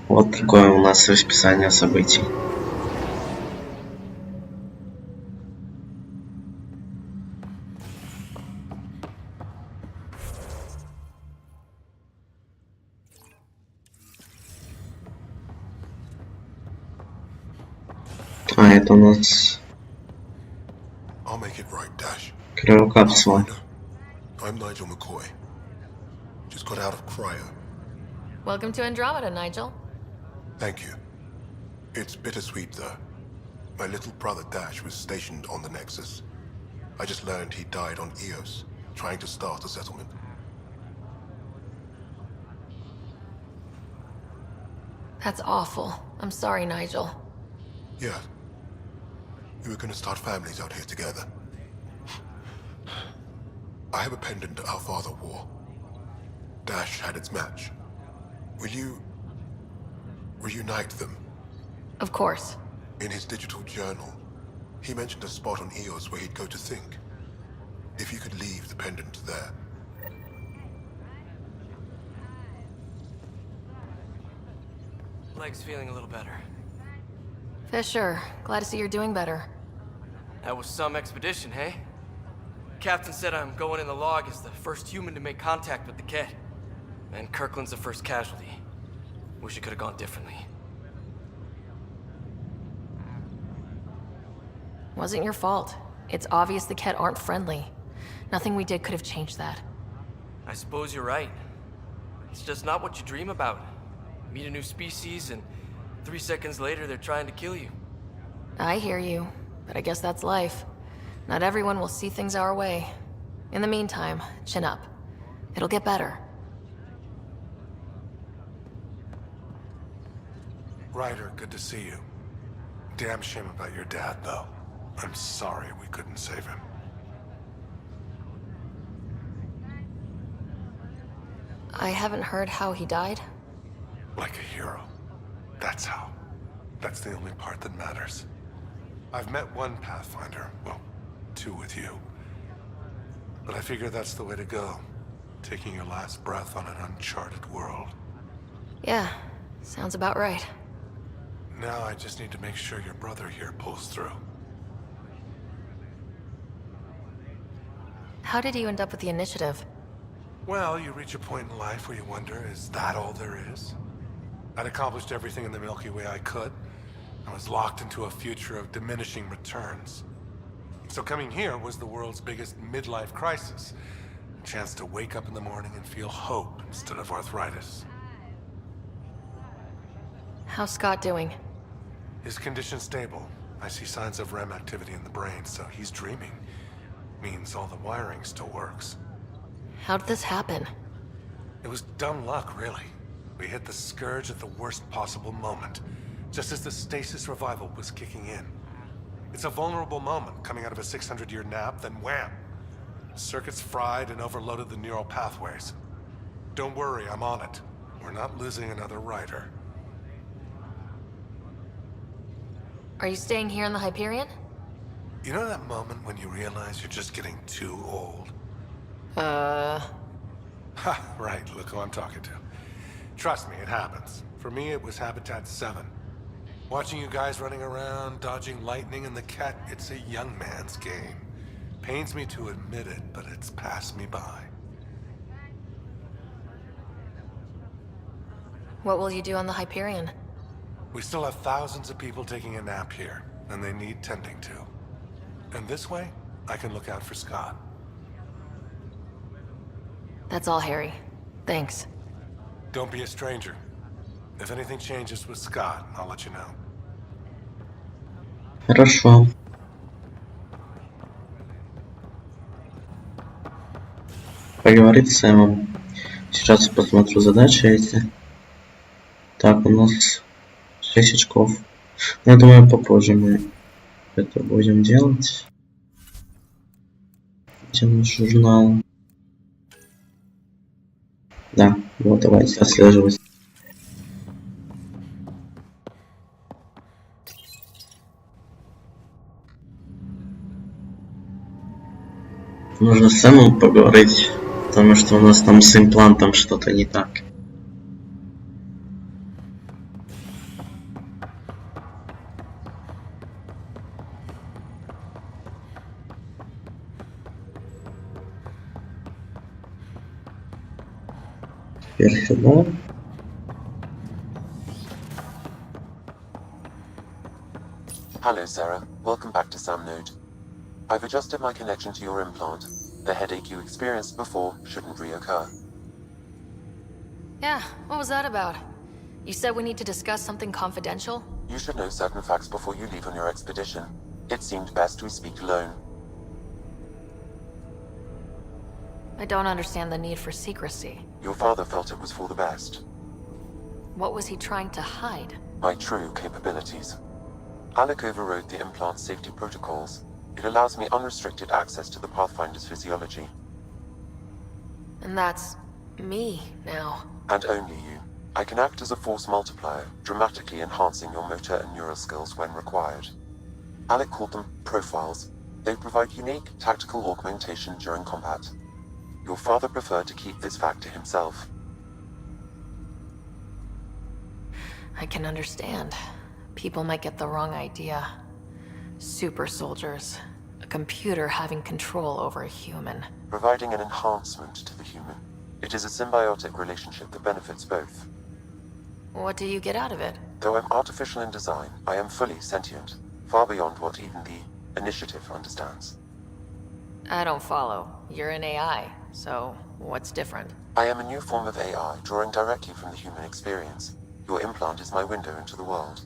Вот такое у нас расписание событий. А это у нас криокапсула. I'm Nigel McCoy. Just got out of cryo. Welcome to Andromeda, Nigel. Thank you. It's bittersweet, though. My little brother Dash was stationed on the Nexus. I just learned he died on Eos, trying to start a settlement. That's awful. I'm sorry, Nigel. Yeah. We were gonna start families out here together. I have a pendant our father wore. Dash had its match. Will you reunite them? Of course. In his digital journal, he mentioned a spot on Eos where he'd go to think. If you could leave the pendant there. Leg's feeling a little better. Fisher, glad to see you're doing better. That was some expedition, hey? Captain said I'm going in the log as the first human to make contact with the Ket. And Kirkland's the first casualty. Wish it could have gone differently. Wasn't your fault. It's obvious the Ket aren't friendly. Nothing we did could have changed that. I suppose you're right. It's just not what you dream about. Meet a new species and 3 seconds later they're trying to kill you. I hear you, but I guess that's life. Not everyone will see things our way. In the meantime, chin up. It'll get better. Ryder, good to see you. Damn shame about your dad, though. I'm sorry we couldn't save him. I haven't heard how he died. Like a hero. That's how. That's the only part that matters. I've met one Pathfinder, well, 2 with you. But I figure that's the way to go. Taking your last breath on an uncharted world. Yeah, sounds about right. Now I just need to make sure your brother here pulls through. How did you end up with the initiative? Well, you reach a point in life where you wonder, is that all there is? I'd accomplished everything in the Milky Way I could. I was locked into a future of diminishing returns. So coming here was the world's biggest midlife crisis. A chance to wake up in the morning and feel hope instead of arthritis. How's Scott doing? His condition's stable. I see signs of REM activity in the brain, so he's dreaming. Means all the wiring still works. How'd this happen? It was dumb luck, really. We hit the Scourge at the worst possible moment, just as the stasis revival was kicking in. It's a vulnerable moment coming out of a 600-year nap, then wham! Circuits fried and overloaded the neural pathways. Don't worry, I'm on it. We're not losing another writer. Are you staying here in the Hyperion? You know that moment when you realize you're just getting too old? Ha, right, look who I'm talking to. Trust me, it happens. For me, it was Habitat 7. Watching you guys running around, dodging lightning and the cat, it's a young man's game. Pains me to admit it, but it's passed me by. What will you do on the Hyperion? We still have thousands of people taking a nap here, and they need tending to. And this way, I can look out for Scott. That's all, Harry. Thanks. Don't be a stranger. If anything changes with Scott, I'll let you know. Хорошо. Поговорить с Сэмом. Сейчас посмотрю задачи эти. Так, у нас 6 очков. Я думаю, попозже мы это будем делать. Где наш журнал? Да, вот давайте отслеживать. Нужно с Сэмом поговорить, потому что у нас там с имплантом что-то не так. Теперь сюда. Hello, Sarah. Welcome back to Sam Node. I've adjusted my connection to your implant. The headache you experienced before shouldn't reoccur. Yeah, what was that about? You said we need to discuss something confidential? You should know certain facts before you leave on your expedition. It seemed best we speak alone. I don't understand the need for secrecy. Your father felt it was for the best. What was he trying to hide? My true capabilities. Alec overrode the implant's safety protocols. It allows me unrestricted access to the Pathfinder's physiology. And that's me now. And only you. I can act as a force multiplier, dramatically enhancing your motor and neural skills when required. Alec called them profiles. They provide unique tactical augmentation during combat. Your father preferred to keep this fact to himself. I can understand. People might get the wrong idea. Super soldiers. A computer having control over a human. Providing an enhancement to the human. It is a symbiotic relationship that benefits both. What do you get out of it? Though I'm artificial in design, I am fully sentient. Far beyond what even the Initiative understands. I don't follow. You're an AI, so what's different? I am a new form of AI, drawing directly from the human experience. Your implant is my window into the world.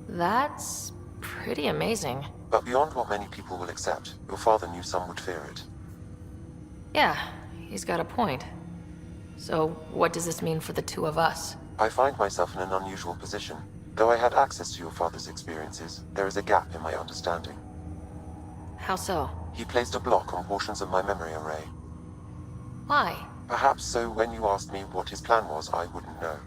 That's pretty amazing. But beyond what many people will accept, your father knew some would fear it. Yeah, he's got a point. So, what does this mean for the two of us? I find myself in an unusual position. Though I had access to your father's experiences, there is a gap in my understanding. How so? He placed a block on portions of my memory array. Why? Perhaps so when you asked me what his plan was, I wouldn't know.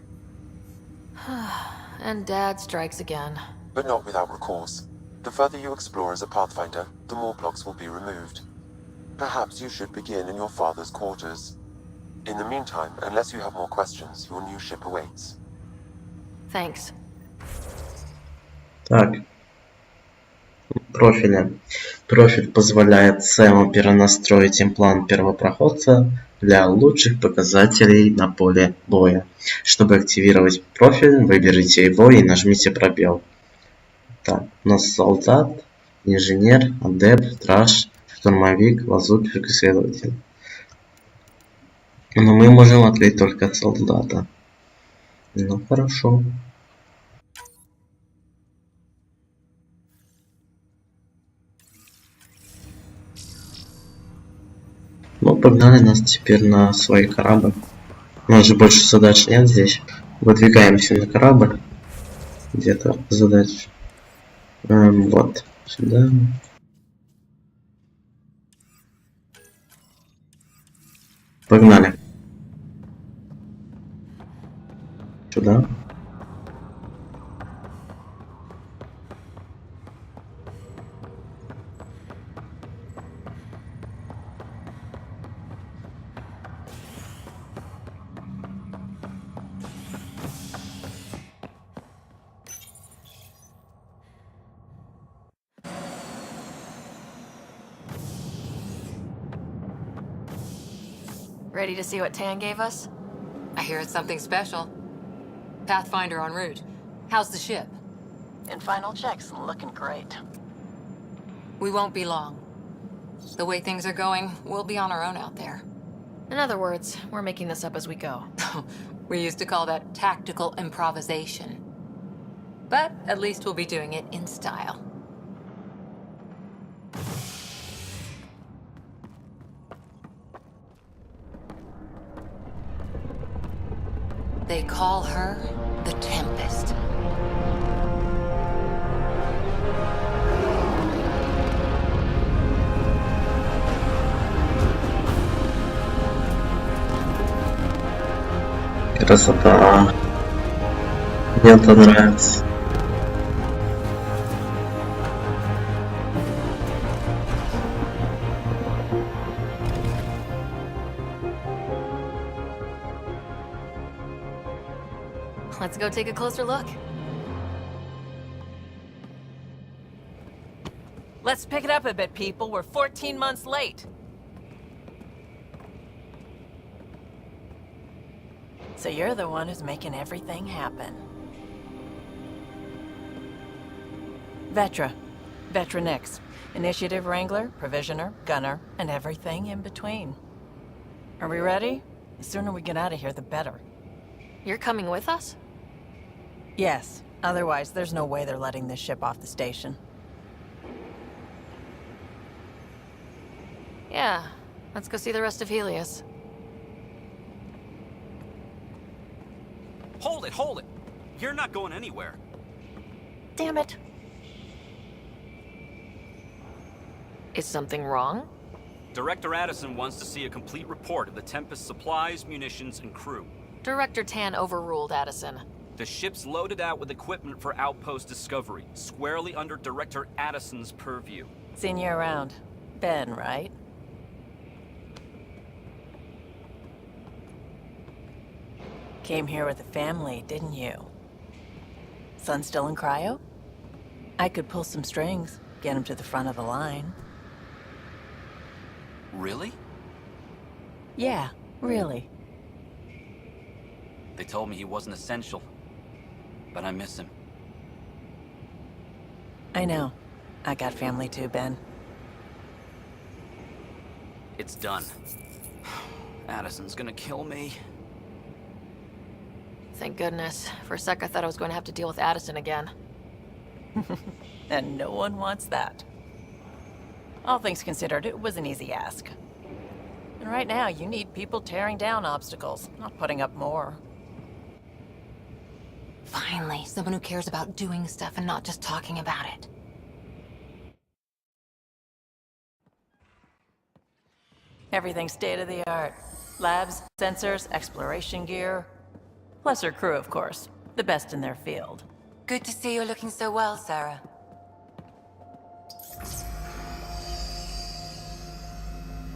And Dad strikes again. But not without recourse. The further you explore as a Pathfinder, the more blocks will be removed. Perhaps you should begin in your father's quarters. In the meantime, unless you have more questions, your new ship awaits. Thanks. Так. Профили. Профиль позволяет Сэму перенастроить имплант первопроходца для лучших показателей на поле боя. Чтобы активировать профиль, выберите его и нажмите пробел. Так, у нас солдат, инженер, адепт, страж, штурмовик, лазутчик, исследователь. Но мы можем открыть только от солдата. Ну хорошо. Ну, погнали нас теперь на свой корабль. У нас же больше задач нет здесь. Выдвигаемся на корабль. Где-то задач. Вот. Сюда. Погнали. Сюда. Ready to see what Tan gave us? I hear it's something special. Pathfinder en route. How's the ship? In final checks, looking great. We won't be long. The way things are going, we'll be on our own out there. In other words, we're making this up as we go. We used to call that tactical improvisation. But at least we'll be doing it in style. They call her the Tempest. Красота. Мне это нравится. Let's go take a closer look. Let's pick it up a bit, people. We're 14 months late. So you're the one who's making everything happen. Vetra. Vetra Nix. Initiative Wrangler, Provisioner, Gunner, and everything in between. Are we ready? The sooner we get out of here, the better. You're coming with us? Yes. Otherwise, there's no way they're letting this ship off the station. Yeah. Let's go see the rest of Helios. Hold it, hold it! You're not going anywhere. Damn it. Is something wrong? Director Addison wants to see a complete report of the Tempest's supplies, munitions, and crew. Director Tan overruled Addison. The ship's loaded out with equipment for outpost discovery, squarely under Director Addison's purview. Seen you around. Ben, right? Came here with a family, didn't you? Son still in cryo? I could pull some strings, get him to the front of the line. Really? Yeah, really. They told me he wasn't essential, but I miss him. I know. I got family too, Ben. It's done. Addison's gonna kill me. Thank goodness. For a sec I thought I was going to have to deal with Addison again. And no one wants that. All things considered, it was an easy ask. And right now, you need people tearing down obstacles, not putting up more. Finally, someone who cares about doing stuff and not just talking about it. Everything's state-of-the-art. Labs, sensors, exploration gear. Plus her crew, of course. The best in their field. Good to see you're looking so well, Sarah.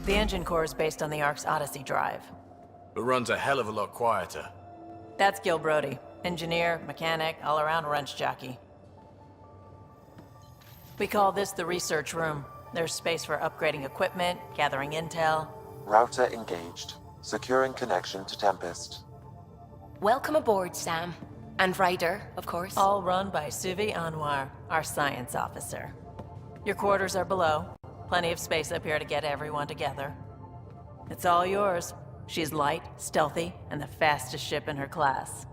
The engine core is based on the Ark's Odyssey drive. It runs a hell of a lot quieter. That's Gil Brody. Engineer, mechanic, all-around wrench jockey. We call this the research room. There's space for upgrading equipment, gathering intel. Router engaged. Securing connection to Tempest. Welcome aboard, Sam. And Ryder, of course. All run by Suvi Anwar, our science officer. Your quarters are below. Plenty of space up here to get everyone together. It's all yours. She's light, stealthy, and the fastest ship in her class.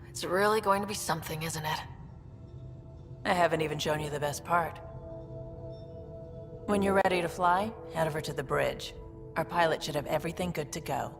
It's really going to be something, isn't it? I haven't even shown you the best part. When you're ready to fly, head over to the bridge. Our pilot should have everything good to go.